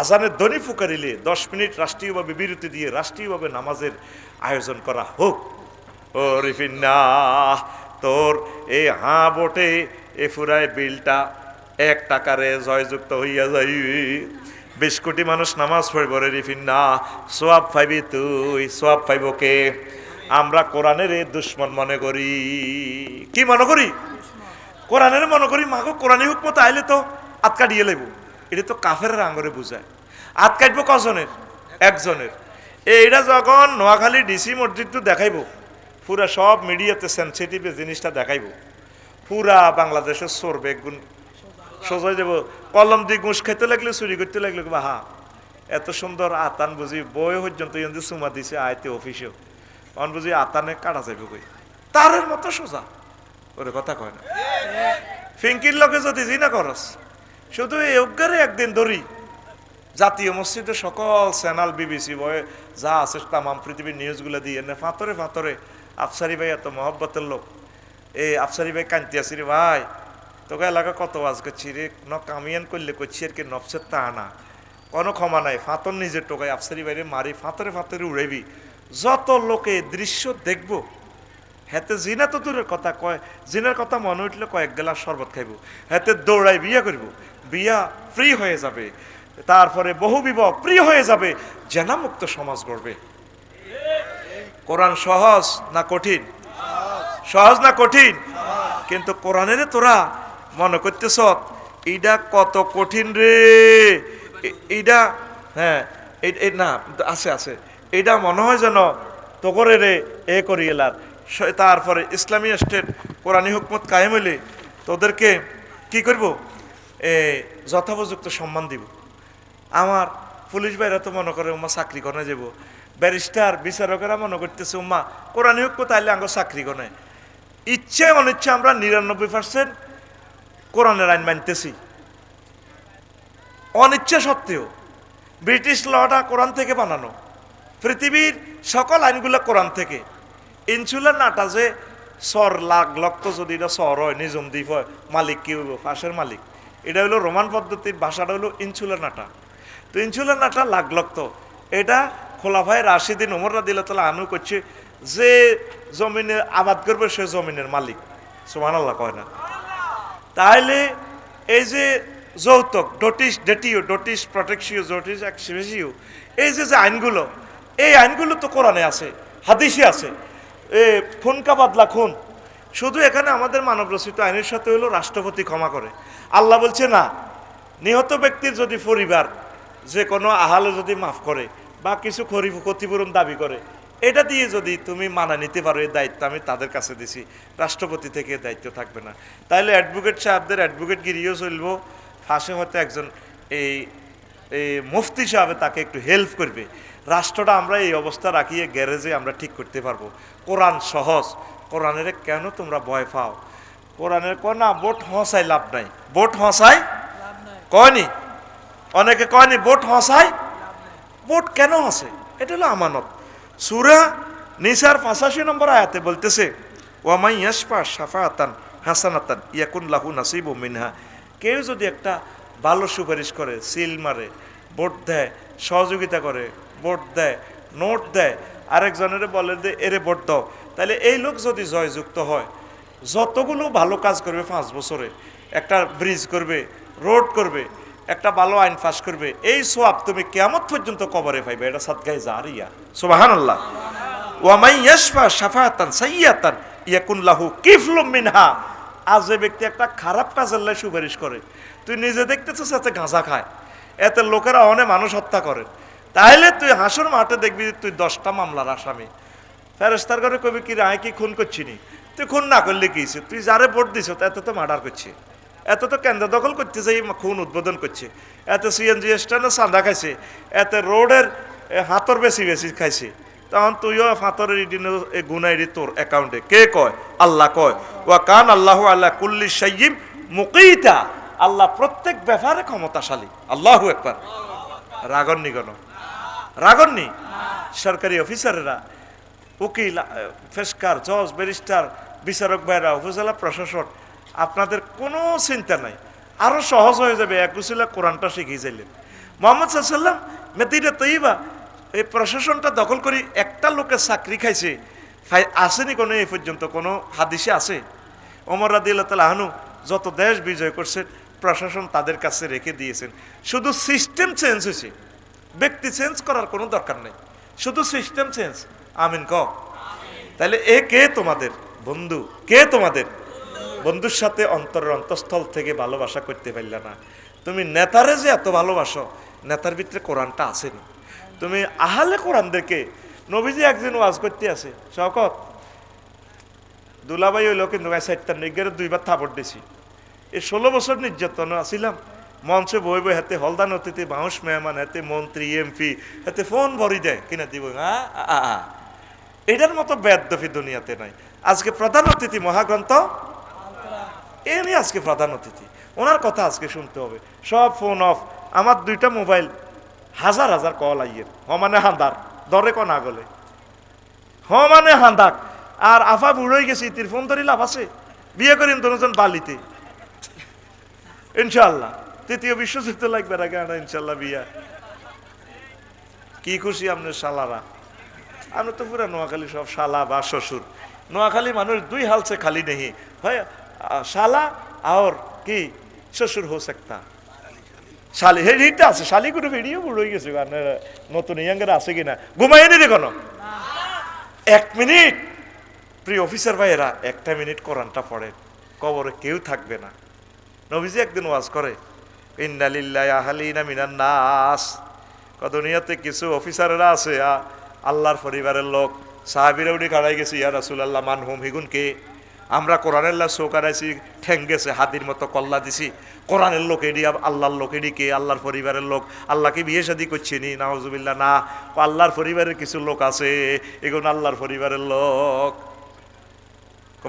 আজানের ধ্বনি ফুকারিলে 10 মিনিট রাষ্ট্রীয়ভাবে বিরতি দিয়ে রাষ্ট্রীয়ভাবে নামাজের আয়োজন করা হোক। ও রিফিন্না, তোর এই হাঁ ভোটে এ ফুরায় বিলটা 1 টাকারে জয়যুক্ত হইয়া যাইবে। 20 কোটি মানুষ নামাজ পড়ব রে রিফিন্না, সোয়াব পাইবি তুই। সোয়াব পাইব কে? আমরা কোরআনের এই দুশ্মন মনে করি। কি মনে করি? কোরআনের মনে করি। মাগো কোরআনী হুকমত আইলে তো আত কাটিয়ে লেব। এটা তো কাফেরের আঙ্গরে বুঝায়। আত কাটবো কজনের? একজনের। এইটা যখন নোয়াখালী ডিসি মসজিদ তো দেখাইব, পুরা সব মিডিয়াতে সেন্সিটিভ জিনিসটা দেখাইব, পুরা বাংলাদেশের সোর বেগুন সোজাই যাব। কলম দিয়ে ঘুষ খাইতে লাগলে, চুরি করতে লাগলে, বাহা এত সুন্দর আতান বুঝি বই পর্যন্ত চুমা দিছে আইতে অফিসেও, তখন বুঝি আতানে কাটা যাবে কই। তারের মতো সোজা ওরে কথা কয় না। ফিঙ্কির লগে যদি জি না করস, শুধু এই অজ্ঞারে একদিন ধরি জাতীয় মসজিদে সকল চ্যানেল বিবিসি বয়ে যা আছে তামাম পৃথিবীর নিউজগুলো দিয়ে এনে ফাতরে ফাতরে আফসারি ভাই এত মহব্বতের লোক, এই আফসারি ভাই কান্তি আসি রে ভাই, তোকে এলাকা কত ওয়াজ করছি রে, ন কামিয়ান করলে করছি আর কি নফসের তা না, কোনো ক্ষমা নাই, ফাতর নিজের টোকায় আফসারি বাইরে মারি ফাতরে ফাতরে উড়েবি। যত লোকে দৃশ্য দেখবো, হেতে জিনা তো দূরের কথা, কয় জিনার কথা মনে উঠলে কয়েক গ্লাস শরবত খাইব, হেতে দৌড়াই বিয়া করব, বিয়া ফ্রি হয়ে যাবে, তারপরে বহু বিবাহ প্রিয় হয়ে যাবে, জেনামুক্ত সমাজ গড়বে। কোরআন সহজ না কঠিন? সহজ না কঠিন? কিন্তু কোরআনের তোরা মনে করতেছ এইটা কত কঠিন রে, এইটা হ্যাঁ না আছে আছে, এইটা মনে হয় যেন তোগরে রে এ করি এলার। তারপরে ইসলামী স্টেট কোরআনী হুকমত কায়েম হইলে তোদেরকে কি করব, যথোপযুক্ত সম্মান দিব। আমার পুলিশ ভাইরা তো মনে করে উম্মা চাকরি করে যাব, ব্যারিস্টার বিচারকেরা মনে করতেছে উম্মা কোরআনী হুকমত আইলে আঙ্গ চাকরি করে। ইচ্ছে অনিচ্ছে আমরা 99% কোরআনের আইন মানতেছি, অনিচ্ছা সত্ত্বেও। ব্রিটিশ লটা কোরআন থেকে বানানো, পৃথিবীর সকল আইনগুলো কোরআন থেকে। ইনসুলার নাটা যে সর লাখ লক্ত যদি এটা সর হয়, নিজম দ্বীপ হয়, মালিক কি হইব? ফাঁসের মালিক। এটা হলো রোমান পদ্ধতির ভাষাটা হলো ইনসুলার নাটা। তো ইনসুলার নাটা লাখ লক্ত, এটা খোলাফায়ে রাশিদিন ওমর রাদিয়াল্লাহু তাআলা আনহু করছে যে জমিনে আবাদ করবে সে জমিনের মালিক। সুবহানাল্লাহ কয় না? তাহলে এই যে যৌতুক, ডোটিস ডেটিও, ডোটিস প্রটেকশিও, ডোটিস এক্সিভিসিও, এই যে যে আইনগুলো, এই আইনগুলো তো কোরআনে আছে, হাদিসে আছে। খুন কা বাদলা খুন, শুধু এখানে আমাদের মানব রচিত আইনের সাথে হলো রাষ্ট্রপতি ক্ষমা করে। আল্লাহ বলছে না, নিহত ব্যক্তির যদি পরিবার যে কোনো আহালে যদি মাফ করে বা কিছু ক্ষতিপূরণ দাবি করে, এটা দিয়ে যদি তুমি মানা নিতে পারো, এই দায়িত্ব আমি তাদের কাছে দিছি, রাষ্ট্রপতি থেকে দায়িত্ব থাকবে না। তাইলে অ্যাডভোকেট সাহেবদের অ্যাডভোকেটগিরিও চলবো, ফাঁসে হয়তো একজন এই মুফতি সাহেবে তাকে একটু হেল্প করবে। রাষ্ট্রটা আমরা এই অবস্থা রাখিয়ে গ্যারেজে আমরা ঠিক করতে পারবো। কোরআন সহজ, কোরআনের কেন তোমরা ভয় পাও? কোরআনের কয় না বোট হসাই লাভ নাই, বোট হসাই কয়নি, অনেকে কয়নি বোট হসাই, বোট কেন হাসে? এটা হলো আমানত। সূরা নিসার 85 নম্বর আয়াতে বলতেছে ওয়ামাই ইয়াশফা শাফাআতান হাসানাতান ইয়াকুন লাহু নাসিবুম মিনহা, কেউ যদি একটা ভালো সুপারিশ করে, সিল মারে, ভোট দেয়, সহযোগিতা করে, ভোট দেয়, নোট দেয়, আরেকজনের বলে যে এরে ভোট দাও, তাহলে এই লোক যদি জয়যুক্ত হয়, যতগুলো ভালো কাজ করবে 5 বছরে, একটা ব্রিজ করবে, রোড করবে, একটা ভালো আইন পাস করবে, এই সওয়াব তুমি কিয়ামত পর্যন্ত কবরে পাইবে। এটা সাদকায়ে জারিয়া। সুবহানাল্লাহ। ওয়া মান ইয়াশফা শাফাআতান সাইয়্যাতান ইয়াকুন লাহু কিফলুম মিনহা, আজ যে ব্যক্তি একটা খারাপ কাজের লাই সুপারিশ করে, তুই নিজে দেখতেছিস এতে গাঁজা খায়, এতে লোকেরা অনেক মানুষ হত্যা করে, তাহলে তুই হাসর মাঠে দেখবি তুই 10টা মামলার আসামি। ফেরেশতার ঘরে কবি কি রায় কি খুন করছিনি? তুই খুন না করলে কি হয়েছে? তুই যারে ভোট দিছ এত তো মার্ডার করছে, এত তো কেন্দ্র দখল করতে যাই খুন উদ্বোধন করছে, এত সিএনজি স্ট্যান্ডে চাঁদা খাইছে, এত রোডের হাতর বেশি বেশি খাইছে, তখন তুইও হাতরের গুনাইরি তোর অ্যাকাউন্টে। কে কয়? আল্লাহ কয় ওয়া কান আল্লাহু আলা কুল্লি শাইইন মুকিতা, আল্লাহ প্রত্যেক ব্যাপারে ক্ষমতাশালী। আল্লাহু আকবার। রাগন্নি গণ, রাগন্নি সরকারি অফিসাররা, উকিল, ফেসকার, জজ, ব্যারিস্টার, বিচারক ভাইরা, উপজেলা প্রশাসন, আপনাদের কোনো চিন্তা নাই, আরো সহজ হয়ে যাবে। এক উসিলা কোরআনটা শিখিয়ে যাইলেন। মুহাম্মদ সাল্লাল্লাহু আলাইহি ওয়াসাল্লাম মদিনা তৈয়বা এই প্রশাসনটা দখল করে একটা লোকের চাকরি খাইছে, আসেনি কোনো এই পর্যন্ত কোনো হাদিসে আছে? ওমর রাদিয়াল্লাহু তাআলা আনহু যত দেশ বিজয় করছেন, প্রশাসন তাদের কাছে রেখে দিয়েছেন। শুধু সিস্টেম চেঞ্জ হয়েছে, ব্যক্তি চেঞ্জ করার কোনো দরকার নেই, শুধু সিস্টেম চেঞ্জ। আমিন কও। তাহলে এ কে তোমাদের বন্ধু? কে তোমাদের বন্ধুর সাথে অন্তরের অন্তঃস্থল থেকে ভালোবাসা করতে পারলে না? তুমি নেতারে যে এত ভালোবাসো, নেতার ভিতরে কোরআনটা আসেনি। তুমি আহলে কোরআনদেরকে, নবীজি একদিন ওয়াজ করতে আছে, শওকত দুলাভাই হইল কিন্তু 60টার নিগের 2বার থাপড় দিছি। এই 16 বছর নির্যাতন আসিলাম, মঞ্চে বই বই হাতে হলদান অতিথি, বাউস মেহমান হাতে, মন্ত্রী, এমপি হাতে ফোন ভরি দেয় কিনা দিব। এটার মতো বেদফি দুনিয়াতে নাই। আজকে প্রধান অতিথি মহাগ্রন্থ, এমনি আজকে প্রধান অতিথি, ওনার কথা আজকে শুনতে হবে। সব ফোন অফ। আমার 2টা মোবাইল হাজার হাজার কল আইয়ের মানে হান্দার দরে ক না গলে মানে হান্দাক আর আফা বুড়োই গেছি তির ফোন ধরি লাভ আছে বিয়ে করিম দুজন বালিতে ইনশাআল্লাহ তৃতীয় বিশ্বযুদ্ধ লাগবে আগে না ইনশাআল্লাহ বিয়া কি খুশি আপনার শালারা আমরা তো পুরা নোয়াখালী সব শালা বা শ্বশুর নোয়াখালী মানুষ দুই হালসে খালি নেই হয় শালা আর কি শ্বশুর হো सकता শালি হেটা আছে শালি করে ভিডিও বুড়ই গেছে নতুন ইয়াঙ্গের আছে কিনা ঘুমাই নি কোনো 1 মিনিট প্রিয় অফিসার ভাইয়েরা 1 মিনিট কোরআনটা পড়ে কবরে কেউ থাকবে না নবীজি একদিন ওয়াজ করে ইন্না লিল্লাহি আহলিনা মিনান নাস দুনিয়াতে কিছু অফিসাররা আছে আল্লাহর পরিবারের লোক সাহাবীরা উঠে খাড়াই গেছে ইয়া রাসূলুল্লাহ মানহুম হিগুন কে আমরা কোরআনের লা সোকারাইছি ঠ্যাং গেছে হাতির মতো কল্লা দিছি কোরআনের লোক এডি আল্লাহর লোক এডি কে আল্লাহর পরিবারের লোক আল্লাহকে বিয়ে শাদী করছে নি নাউজুবিল্লাহ না আল্লাহর পরিবারের কিছু লোক আছে এগুলো আল্লাহর পরিবারের লোক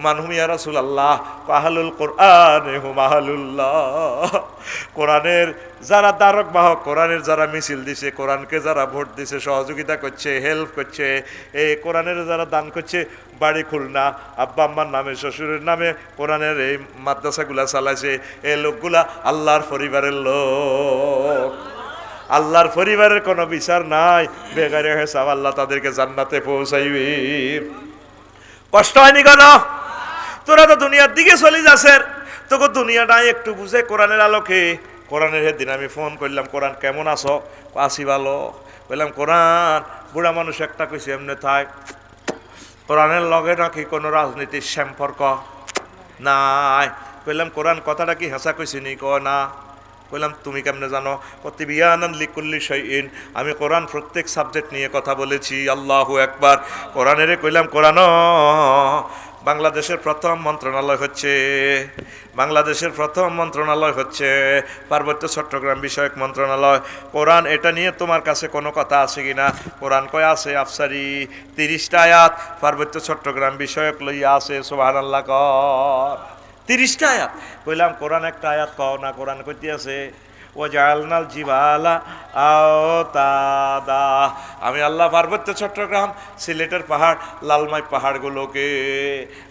মানহুম ইয়া রাসূলুল্লাহ আহলুল কোরআন হুম আহলুল্লাহ কোরআনের যারা দ্বারক বাহক কোরআনের যারা মিছিল দিছে কোরআনকে যারা ভোট দিছে সহযোগিতা করছে হেল্প করছে এই কোরআনের যারা দান করছে বাড়ি খুলনা আব্বা আম্মার নামে শ্বশুরের নামে কোরআনের এই মাদ্রাসাগুলা চালাইছে এই লোকগুলা আল্লাহর পরিবারের লোক আল্লাহর পরিবারের কোনো বিচার নাই বেগারে হিসাব আল্লাহ তাদেরকে জান্নাতে পৌঁছাইবে কষ্ট হয়নি কেন তোরা তো দুনিয়ার দিকে চলে যাচ্ছেন তোকে দুনিয়াটা একটু বুঝে কোরআনের আলোকে কোরআনের দিন আমি ফোন করলাম কোরআন কেমন আছো আসি ভালো বললাম কোরআন বুড়া মানুষ একটা কইছে এমনি থাক কোরআনের লগে নাকি কোনো রাজনীতির সম্পর্ক নাই বললাম কোরআন কথাটা কি হেঁচা কইছি নি ক না বললাম তুমি কেমনে জানো কতিবিয়ানান লিকুল্লি শাইইন আমি কোরআন প্রত্যেক সাবজেক্ট নিয়ে কথা বলেছি আল্লাহু আকবার কোরআনের কইলাম কোরআন বাংলাদেশের প্রথম মন্ত্রণালয় হচ্ছে পার্বত্য চট্টগ্রাম বিষয়ক মন্ত্রণালয় কোরআন এটা নিয়ে তোমার কাছে কোনো কথা আছে কিনা কোরআন কয় আছে আফসারি 30টা আয়াত পার্বত্য চট্টগ্রাম বিষয়ক লইয়া আছে সুবহানাল্লাহ কর 30টা আয়াত কইলাম কোরআন একটা আয়াত কও না কোরআন কইতে আছে ওয়াজআলনাল জিবালা আওতাদা আমি আল্লাহ পার্বত্য চট্টগ্রাম সিলেটের পাহাড় লালমাই পাহাড়গুলোকে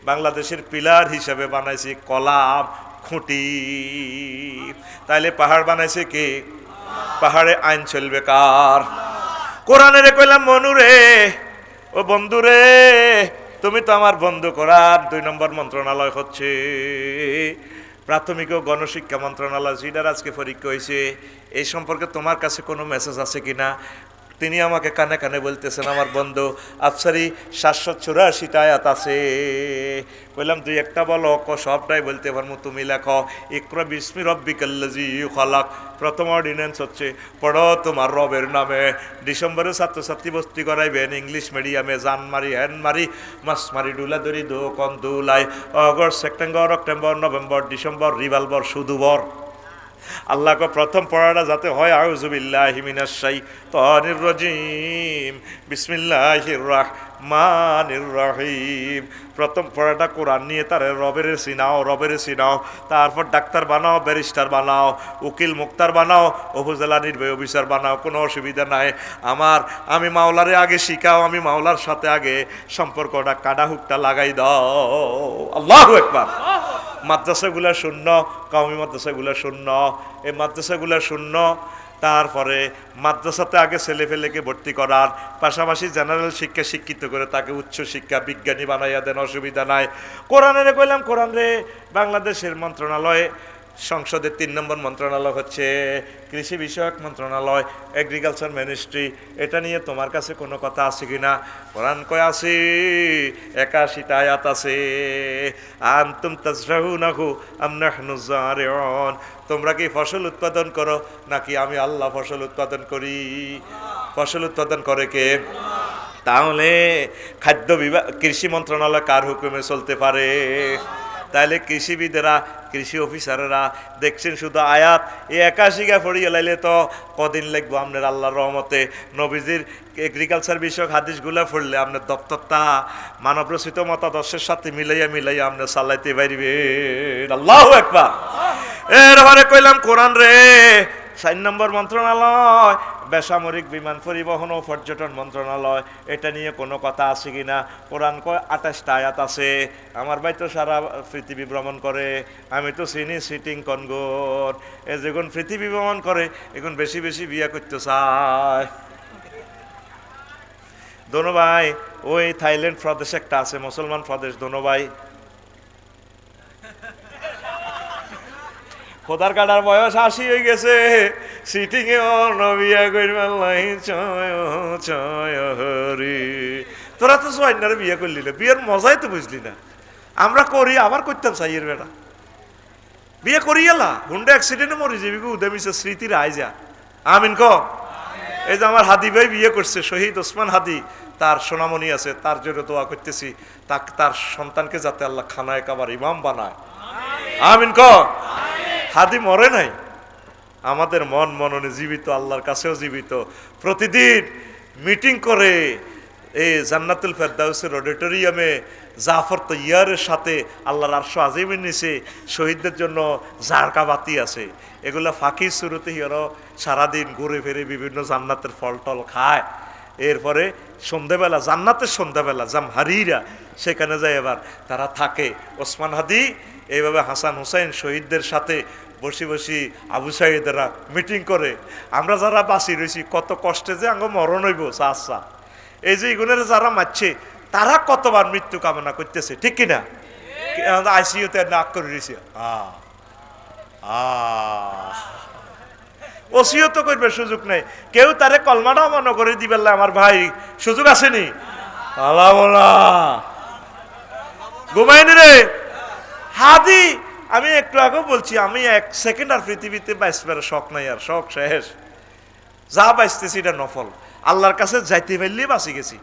বাংলাদেশের পিলার হিসেবে বানাইছি কলাম খুঁটি তাইলে পাহাড় বানাইছে কে পাহাড়ে আইন চলবে কার কোরআনের কইলাম মনুরে ও বন্ধুরে তুমি তো আমার বন্ধু করার 2 নম্বর মন্ত্রণালয় হচ্ছে প্রাথমিক ও গণশিক্ষা মন্ত্রণালয় যেটার আজকে পরীক্ষা হয়েছে এই সম্পর্কে তোমার কাছে কোনো মেসেজ আছে কিনা তিনি আমাকে কানে কানে বলতেছেন আমার বন্ধু আফসারি 784টা আয়াত আছে বললাম দুই একটা বলো সবটাই বলতে পারবো তুমি লেখো ইকরা বিসমি রব্বিকাল্লাযী খালাক প্রথম অর্ডিন্যান্স হচ্ছে পড়ো তোমার রবের নামে ডিসেম্বরে ছাত্রছাত্রী ভর্তি করাইবেন ইংলিশ মিডিয়ামে জানমারি হ্যানমারি মাসমারি ডুলাদরি দো কন দুলাই August September October November December রিভলভার শুধুবর আল্লাহ কো প্রথম পড়াটা যাতে হয় আউযু বিল্লাহি মিনাশ শাইতানির রাজিম বিসমিল্লাহির রাহমানির রহিম প্রথম পড়াটা কোরআন নিয়ে তার রবের সিনাও তারপর ডাক্তার বানাও ব্যারিস্টার বানাও উকিল মুক্তার বানাও উপজেলা নির্বাহী অফিসার বানাও কোনো অসুবিধা নাই আমি মাওলারে আগে শিখাও আমি মাওলার সাথে আগে সম্পর্কটা কাডা হুকটা লাগাই দাও আল্লাহু আকবার মাদ্রাসাগুলা শূন্য কওমি মাদ্রাসাগুলা শূন্য এই মাদ্রাসাগুলা শূন্য তারপরে মাদ্রাসাতে আগে ছেলেফেলেকে ভর্তি করার পাশাপাশি জেনারেল শিক্ষা শিক্ষিত করে তাকে উচ্চ শিক্ষা বিজ্ঞানী বানাইয়া দেন অসুবিধা নাই কোরআনের কইলাম কোরআন রে বাংলাদেশের মন্ত্রণালয়ে সংসদের 3 নম্বর মন্ত্রণালয় হচ্ছে কৃষি বিষয়ক মন্ত্রণালয় এগ্রিকালচার মিনিস্ট্রি এটা নিয়ে তোমার কাছে কোনো কথা আছে কিনা কোরআন কয় আছে 81টা আয়াত আছে আনতুম তাজরাউনাহু আম নাহনু যারিউন তোমরা কি ফসল উৎপাদন করো নাকি আমি আল্লাহ ফসল উৎপাদন করি ফসল উৎপাদন করে কে তাহলে খাদ্য বিভাগ কৃষি মন্ত্রণালয় কার হুকুমে চলতে পারে তাহলে কৃষিবিদেরা কৃষি অফিসারেরা দেখছেন শুধু আয়াত এই 81 পড়িয়ে লাইলে তো কদিন লাগবো আপনার আল্লাহর রহমতে নবীজির এগ্রিকালচার বিষয়ক হাদিসগুলা পড়লে আপনার দপ্তরটা মানব রচিত মতাদর্শের সাথে মিলাইয়া আপনি চালাইতে পারবেন আল্লাহু আকবার এরপরে কইলাম কোরআন রে 4 নম্বর মন্ত্রণালয় বেসামরিক বিমান পরিবহন ও পর্যটন মন্ত্রণালয়, এটা নিয়ে কোনো কথা আছে কি না? কোরআন কয় 28টা আয়াত আছে। আমার ভাই তো সারা পৃথিবী ভ্রমণ করে, আমি তো চিনি সিটিং কনগর। এ যখন পৃথিবী ভ্রমণ করে এখন বেশি বেশি বিয়ে করতে চায়। দোনো ভাই, ওই থাইল্যান্ড প্রদেশ একটা আছে, মুসলমান প্রদেশ, দোনো ভাই খোদার কাটার বয়স 80 হয়ে গেছে, সিটিং এ বিয়া করবাল্লাই চয় চয় হরি। তোরা তো সোয়াইনারে বিয়ে করলি না, বিয়ের মজাই তো বুঝলি না। আমরা করি আবার করতাম সাইয়ের বেড়া বিয়ে করি এলা হুন্ডা অ্যাক্সিডেন্টে মরি যাবি উদে স্মৃতির আয় যা। আমিন ক। এই যে আমার হাদি ভাই বিয়ে করছে, শহীদ ওসমান হাদি, তার সোনামণি আছে, তার জন্য দোয়া করতেছি তার সন্তানকে যাতে আল্লাহ খানায় কাবার ইমাম বানায়। আমিন ক। হাদি মরে নাই, আমাদের মন মননে জীবিত, আল্লাহর কাছেও জীবিত। প্রতিদিন মিটিং করে এই জান্নাতুল ফেরদাউসের অডিটোরিয়ামে জাফর তৈয়ারের সাথে আল্লাহর আরশ আজিমের নিচে শহীদদের জন্য জারকা বাতি আছে। এগুলো ফাঁকি শুরুতে হিয়ারও সারাদিন ঘুরে ফিরে বিভিন্ন জান্নাতের ফল টল খায়। এরপরে সন্ধ্যাবেলা, জান্নাতের সন্ধ্যাবেলা জামহারিরা সেখানে যায়, এবার তারা থাকে। ওসমান হাদি এইভাবে হাসান হুসাইন শহীদদের সাথে বসি বসি আবু সাইদেরা মিটিং করে। আমরা যারা বাঁচি রয়েছি কত কষ্টে যে আঙ্গ মরণ হইব আচ্ছা, এই যে ইগুনের যারা মারছে তারা কতবার মৃত্যু কামনা করতেছে, ঠিক কিনা? আইসিইউতে নাক করে রয়েছে, ওসিও তো করবে সুযোগ নেই, কেউ তারে কলমাটাও মনে করে দিবে। আমার ভাই সুযোগ আসেনি, ঘুমাইনি রে হাদি। আমি একটু আগেও বলছি, আমি 1 সেকেন্ড আর পৃথিবীতে বাঁচবার শখ নাই, আর শখ শেষ। যা বাঁচতেছি এটা নফল, আল্লাহর কাছে যাইতে পারলেই বাঁচি গেছি।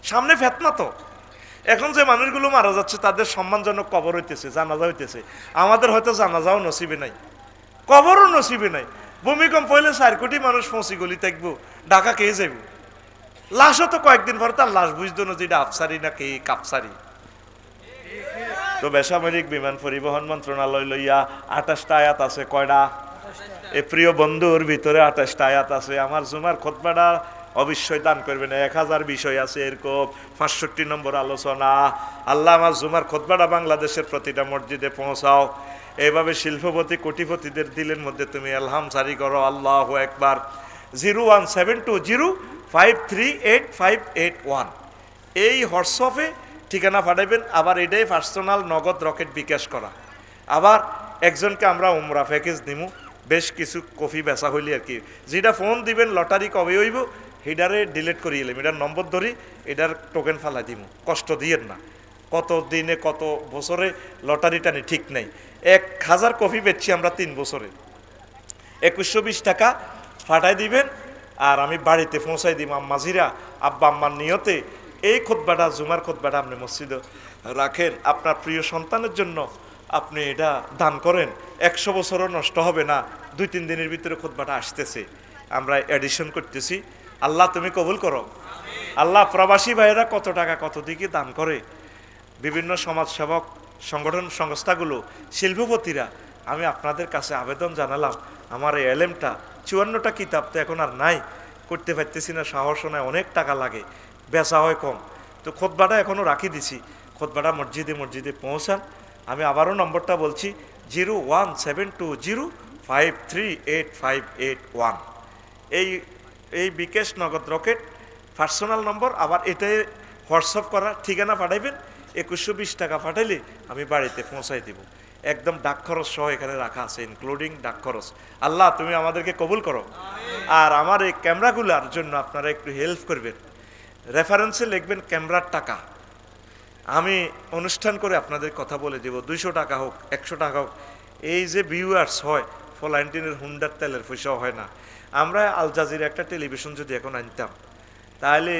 সামনে ফেতনা তো, এখন যে মানুষগুলো মারা যাচ্ছে তাদের সম্মানজনক কবর হইতেছে, জানাজা হইতেছে। আমাদের হয়তো জানাজাও নসিবে নাই, কবরও নসিবে নাই। ভূমিকম্প হইলে 4 কোটি মানুষ ফসি গলি থাকবো, ঢাকা কে যাইব? লাশও তো কয়েকদিন পরে তার লাশ বুঝতো না যেটা আফসারি না কে কাপসারি। তো বেসামরিক বিমান পরিবহন মন্ত্রণালয় লইয়া 28টা আয়াত আছে। কয়টা? এ প্রিয় বন্ধুর ভিতরে 28টা আয়াত আছে। আমার জুমার খুতবাটা অবশ্যই দান করবেন, 1000 বিষয় আছে এরকম 65 নম্বর আলোচনা। আল্লাহ আমার জুমার খুতবাটা বাংলাদেশের প্রতিটা মসজিদে পৌঁছাও। এইভাবে শিল্পপতি কোটিপতিদের দিলের মধ্যে তুমি আলহাম জারি করো। আল্লাহু আকবার। 01720538581 এই হোয়াটসঅ্যাপে ঠিকানা পাঠাইবেন। আবার এটাই পার্সোনাল নগদ রকেট বিকাশ করা। আবার একজনকে আমরা উমরা প্যাকেজ দিমু, বেশ কিছু কফি বেচা হইলে আর কি। যেটা ফোন দিবেন লটারি কবে হইব হেডারে ডিলিট করিয়ে এলাম, এটার নম্বর ধরি, এটার টোকেন ফালাই দিমু। কষ্ট দিয়েন না, কত দিনে কত বছরে লটারি টানি ঠিক নেই। 1000 কফি বেচছি আমরা 3 বছরে, 2120 টাকা ফাটাই দিবেন। আর আমি বাড়িতে পৌঁছাই দিব। আম্মাজিরা আব্বা আম্মার নিয়তে এই খুতবাটা, জুমার খুতবাটা আপনি মসজিদে রাখেন, আপনার প্রিয় সন্তানের জন্য আপনি এটা দান করেন। 100 বছরও নষ্ট হবে না। 2-3 দিনের ভিতরে খুতবাটা আসতেছে, আমরা এডিশন করতেছি। আল্লাহ তুমি কবুল করো। আল্লাহ প্রবাসী ভাইয়েরা কত টাকা কত দিকে দান করে, বিভিন্ন সমাজসেবক সংগঠন সংস্থাগুলো, শিল্পপতিরা, আমি আপনাদের কাছে আবেদন জানালাম, আমার এই এলেমটা 54টা কিতাব তো এখন আর নাই, করতে পারতেছি না, সাহস নাই, অনেক টাকা লাগে, বেচা হয় কম। তো খুতবাটা এখনও রাখি দিছি, খুতবাটা মসজিদে মসজিদে পৌঁছান। আমি আবারও নম্বরটা বলছি, 01720538581। এই বিকাশ নগদ রকেট পার্সোনাল নম্বর। আবার এটাই হোয়াটসঅ্যাপ করা, ঠিকানা পাঠাইবেন। 2120 টাকা পাঠাইলে আমি বাড়িতে পৌঁছাই দিব। একদম ডাক খরচ সহ এখানে রাখা আছে, ইনক্লুডিং ডাক খরচ। আল্লাহ তুমি আমাদেরকে কবুল করো। আর আমার এই ক্যামেরাগুলোর জন্য আপনারা একটু হেল্প করবেন। রেফারেন্সে লিখবেন ক্যামেরার টাকা। আমি অনুষ্ঠান করে আপনাদের কথা বলে দেব, 200 টাকা হোক 100 টাকা হোক। এই যে ভিউয়ার্স হয়, ফলাইন্টিনের হুন্ডার তেলের পয়সাও হয় না। আমরা আল জাজিরা একটা টেলিভিশন যদি এখন আনতাম, তাহলে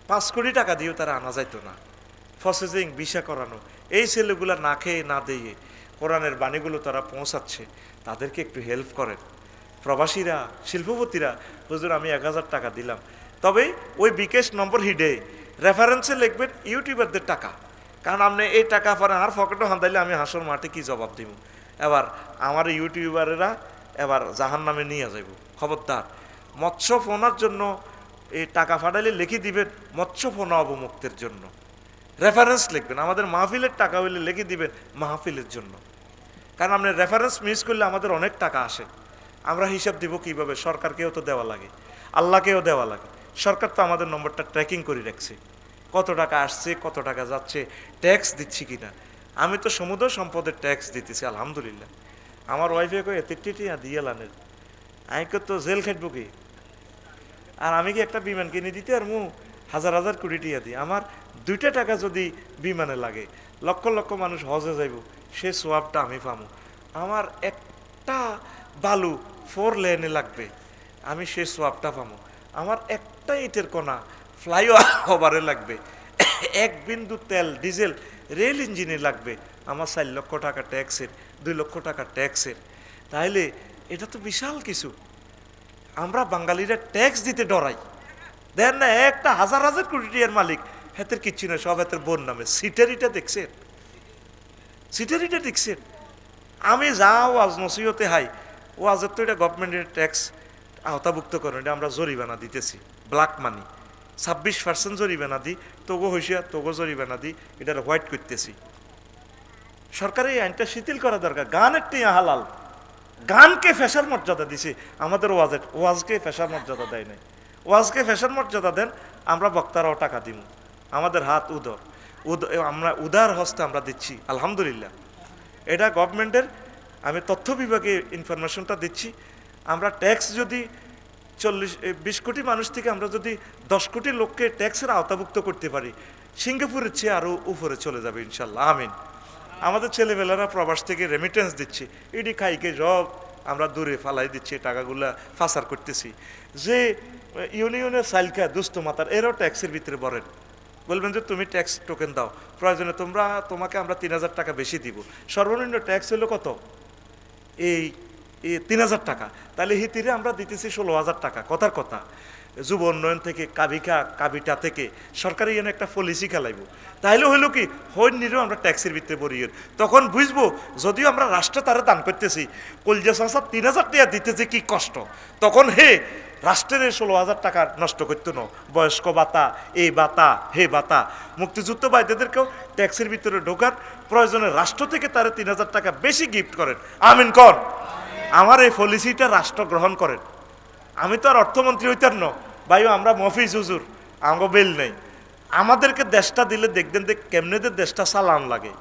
5 কোটি টাকা দিয়েও তারা আনা যাইতো না। প্রসেসিং, ভিসা করানো, এই ছেলেগুলা না খেয়ে না দিয়ে কোরআনের বাণীগুলো তারা পৌঁছাচ্ছে, তাদেরকে একটু হেল্প করেন। প্রবাসীরা, শিল্পপতিরা, হুজুর আমি 1000 টাকা দিলাম, তবে ওই বিকাশ নম্বর হিডে রেফারেন্সে লিখবেন ইউটিউবারদের টাকা। কারণ আপনি এই টাকা পরে আর পকেটও হান্দাইলে আমি হাসর মাঠে কি জবাব দিব। এবার আমার ইউটিউবারেরা এবার জাহান নামে নিয়ে যাইব, খবরদার। মৎস্য ফোনার জন্য এই টাকা ফাটাইলে লিখে দিবেন মৎস্য ফোনা অবমুক্তের জন্য, রেফারেন্স লিখবেন। আমাদের মাহফিলের টাকা হইলে লিখে দিবেন মাহফিলের জন্য। কারণ আপনি রেফারেন্স মিস করলে আমাদের অনেক টাকা আসে, আমরা হিসাব দিব কিভাবে? সরকারকেও তো দেওয়া লাগে, আল্লাহকেও দেওয়া লাগে। সরকার তো আমাদের নম্বরটা ট্র্যাকিং করে রাখছে, কত টাকা আসছে, কত টাকা যাচ্ছে, ট্যাক্স দিচ্ছি কিনা। আমি তো সমুদ্র সম্পদের ট্যাক্স দিতেছি আলহামদুলিল্লাহ। আমার ওয়াইফে কয়ে টিয়া দিয়ে লানের, আমি তো জেল খাটবো কি? আর আমি কি একটা বিমান কিনে দিতে আর হাজার হাজার কোটি টিয়া দিই? আমার 2টা টাকা যদি বিমানে লাগে, লক্ষ লক্ষ মানুষ হজে যাইব, সে সোয়াবটা আমি পামু। আমার একটা বালু 4 লেনে লাগবে, আমি সে সোয়াবটা পামু। আমার একটা ইটের কোনা ফ্লাইওভারে লাগবে, 1 বিন্দু তেল ডিজেল রেল ইঞ্জিনে লাগবে, আমার 4 লক্ষ টাকা ট্যাক্সের, 2 লক্ষ টাকা ট্যাক্সের। তাইলে এটা তো বিশাল কিছু। আমরা বাঙালিরা ট্যাক্স দিতে ডরাই। দেন না, একটা হাজার হাজার কোটি টাকার মালিক, হাতের কিচ্ছু না, সব হাতের বোন নামে। সিটারিটা দেখছেন? সিটারিটা দেখছেন? আমি যা ওয়াজ নসিহতে হাই, ওয়াজের তো এটা গভর্নমেন্টের ট্যাক্স আওতাভুক্ত করেন, এটা আমরা জরিমানা দিতেছি, ব্ল্যাক মানি 26% জরিমানা দিই, তোগো হইসিয়া তোগো জরিমানা দিই, এটার হোয়াইট করতেছি। সরকার এই আইনটা শিথিল করা দরকার। গানের টিয়া হালাল, গানকে ফ্যাশন মর্যাদা দিছে, আমাদের ওয়াজকে ফ্যাশন মর্যাদা দেয় নাই। ওয়াজকে ফ্যাশন মর্যাদা দেন, আমরা বক্তারাও টাকা দিব, আমাদের হাত আমরা উদার হস্তে আমরা দিচ্ছি আলহামদুলিল্লাহ। এটা গভর্নমেন্টের, আমি তথ্য বিভাগে ইনফরমেশনটা দিচ্ছি। আমরা ট্যাক্স যদি 20 কোটি মানুষ থেকে আমরা যদি 10 কোটি লোককে ট্যাক্সের আওতাভুক্ত করতে পারি, সিঙ্গাপুরের চেয়ে আরও উপরে চলে যাবে ইনশাল্লাহ, আমিন। আমাদের ছেলেবেলারা প্রবাস থেকে রেমিটেন্স দিচ্ছে, এটি খাইকে সব আমরা দূরে ফালাই দিচ্ছি, টাকাগুলা ফাসার করতেছি। যে ইউনিয়নের সাইলকা দুস্থ মাতার, এরাও ট্যাক্সের ভিতরে বলেন, বলবেন যে তুমি ট্যাক্স টোকেন দাও, প্রয়োজনে তোমাকে আমরা 3000 টাকা বেশি দিব। সর্বনিম্ন ট্যাক্স হলো কত? এই 3000 টাকা। তাহলে হিতিরে আমরা দিতেছি 16,000 টাকা। কথার কথা, যুব উন্নয়ন থেকে কাবিটা থেকে সরকারি এনে একটা পলিসি খেলাইব। তাইলে হইলো কি, নিরেও আমরা ট্যাক্সের ভিতরে বরিয়ে, তখন বুঝবো যদিও আমরা রাষ্ট্র তারা দান করতেছি, কলজা সংস্থা 3000 টাকা দিতেছে কি কষ্ট, তখন রাষ্ট্রের 16,000 টাকা নষ্ট করতো না। বয়স্ক ভাতা, এই ভাতা, হে ভাতা, মুক্তিযুদ্ধ ভাইদেরকেও ট্যাক্সের ভিতরে ঢোকার প্রয়োজনে রাষ্ট্র থেকে তারা 3000 টাকা বেশি গিফট করেন, আমিন কর। আমার এই পলিসিটা রাষ্ট্র গ্রহণ করেন। আমি তো আর অর্থমন্ত্রী হইতার ন ভাইও, আমরা মফিজ হুজুর, আমাকে বেল নেই। আমাদেরকে দেশটা দিলে দেখবেন যে কেমনেদের দেশটা চালান লাগে,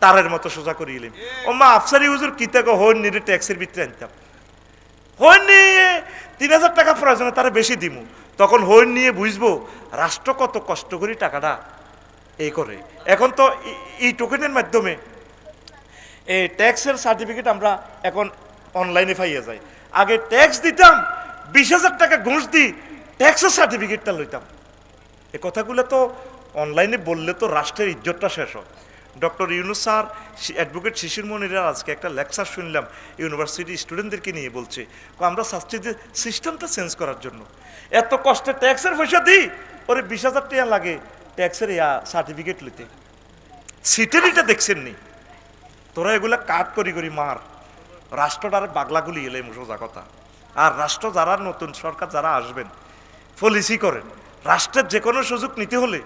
তারের মতো সোজা করিয়ে ও মা আফসারি হুজুর কিতাকে হইন নিয়ে ট্যাক্সের ভিতরে আনতাম, হইন নিয়ে 3000 টাকা প্রয়োজনে তারা বেশি দিমু, তখন হইন নিয়ে বুঝবো রাষ্ট্র কত কষ্ট করি টাকাটা এই করে। এখন তো এই টোকেনের মাধ্যমে এই ট্যাক্সের সার্টিফিকেট আমরা এখন অনলাইনে পাইয়া যাই। আগে ট্যাক্স দিতাম, 20,000 টাকা ঘুষ দিই ট্যাক্সের সার্টিফিকেটটা লইতাম। এ কথাগুলো তো অনলাইনে বললে তো রাষ্ট্রের ইজ্জতটা শেষ হয়। ডক্টর ইউনুস স্যার, অ্যাডভোকেট শিশির মনিরা আজকে একটা লেকচার শুনলাম, ইউনিভার্সিটি স্টুডেন্টদেরকে নিয়ে বলছে, আমরা চাচ্ছি যে সিস্টেমটা চেঞ্জ করার জন্য। এত কষ্টে ট্যাক্সের পয়সা দিই, ওরে 20,000 টাকা লাগে ট্যাক্সের সার্টিফিকেট নিতে। সিটেরিটা দেখছেন নি? তোরা এগুলা কাট করি করি মার, রাষ্ট্রটার বাগলাগুলি এলে সোজা কথা। আর রাষ্ট্র যারা নতুন সরকার যারা আসবেন, পলিসি করেন, রাষ্ট্রের যে কোনো সুযোগ নিতে হলে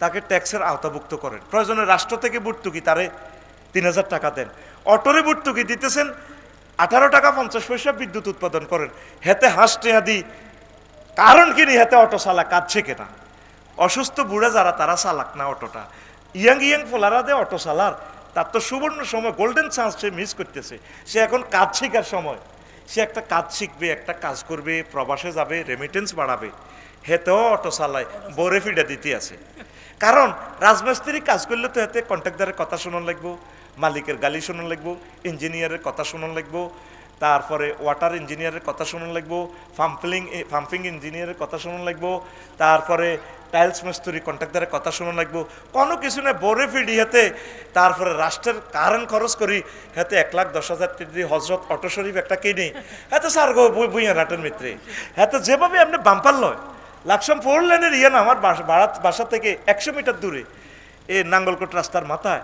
তাকে ট্যাক্সের আওতাভুক্ত করেন। প্রয়োজনে রাষ্ট্র থেকে ভর্তুকি তারে 3000 টাকা দেন। অটোরে ভর্তুকি দিতেছেন 18 টাকা 50 পয়সা বিদ্যুৎ উৎপাদন করেন, হেতে হাঁস টেয়া দিই, কারণ কিনি হেতে অটো চালা কাঁদছে কেনা। অসুস্থ বুড়া যারা তারা চালাক না অটোটা, ইয়াং ফোলারা দে অটো চালার, তার তো সুবর্ণ সময়, গোল্ডেন চান্স সে মিস করতেছে। সে এখন কাজ শেখার সময়, সে একটা কাজ শিখবে, একটা কাজ করবে, প্রবাসে যাবে, রেমিটেন্স বাড়াবে, হেতেও অটো চালায়, বোরে ফিডা দিতে আছে। কারণ রাজমিস্ত্রি কাজ করলে তো এতে কন্ট্রাক্টরের কথা শোনান লাগবো, মালিকের গালি শোনান লাগবো, ইঞ্জিনিয়ারের কথা শোনান লাগবো, তারপরে ওয়াটার ইঞ্জিনিয়ারের কথা শোনান লাগবো, পাম্পিং ইঞ্জিনিয়ারের কথা শোনান লাগবো, তারপরে টাইলস মিস্ত্রি কন্ট্রাক্টরের কথা শোনান লাগবো। কোনো কিছু না বোরে ফিডি হাতে, তারপরে রাষ্ট্রের কারেন্ট খরচ করি হাতে 1,10,000 টাকা হজরত অটো শরীফ একটা কিনি, হাতে সার গো বুইয়া রাটের মিত্রে, হাতে যেভাবে আপনি বাম্পার লয়। লাকসাম 4 লেনের ইয়ে না, আমার বাসা থেকে 100 মিটার দূরে এই নাঙ্গলকোট রাস্তার মাথায়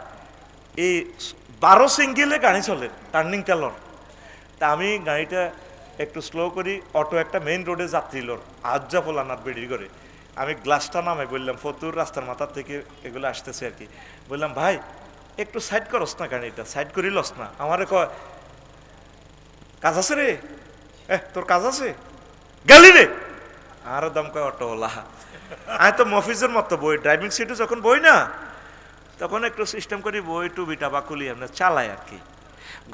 এই 12 সিঙ্গেলে গাড়ি চলে, টার্নিং টেলর। তা আমি গাড়িটা একটু স্লো করি, অটো একটা মেইন রোডে যাত্রী লোর আজ্জা ফোলানার বেড়ি করে। আমি গ্লাসটা নামে বললাম, ফতুর রাস্তার মাথার থেকে এগুলো আসতেছে আর কি, বললাম ভাই একটু সাইড করস না গাড়িটা, সাইড করি লস না। আমারে কয় কাজ আছে রে, তোর কাজ আছে গেলি রে, আরো দাম কয় অটোওয়ালা। আমি তো মফিজের মতো বই, ড্রাইভিং সিটে যখন বই না তখন একটু সিস্টেম করি বই টুবিটা বা কুলি আমরা চালাই আর কি।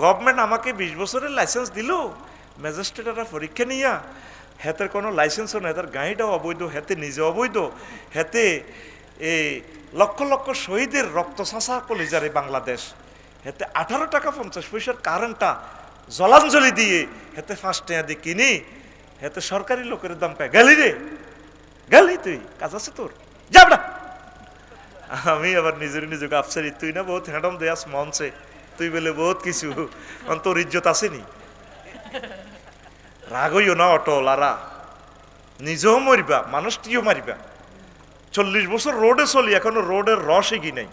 গভর্নমেন্ট আমাকে 20 বছরের লাইসেন্স দিল, ম্যাজিস্ট্রেটরা পরীক্ষা নিয়া, হেতের কোনো লাইসেন্সও নেই, হেতের গাড়িটাও অবৈধ, হেতে নিজে অবৈধ, হেতে এই লক্ষ লক্ষ শহীদের রক্ত ছাঁচা কলিজারে বাংলাদেশ, হেতে 18 টাকা 50 পয়সার কারেন্টটা জলাঞ্জলি দিয়ে হেতে 5 টাকা দিয়ে কিনি, হেতে সরকারি লোকের দাম পায়। গেলি রে, গেলি তুই, কাজ আছে তোর, যাব না। আমি আবার নিজেকে আফসারি, তুই না বহুত হ্যাডম দেয়াস মঞ্চে, তুই বলে বহুত কিছু, তোর ইজ্জত আসেনি। রাগ হইও না অটোওয়ালারা, নিজেও মরিবা মানুষটিও মারিবা। 40 বছর রোডে চলি, এখনো রোডের রসই কি নাই।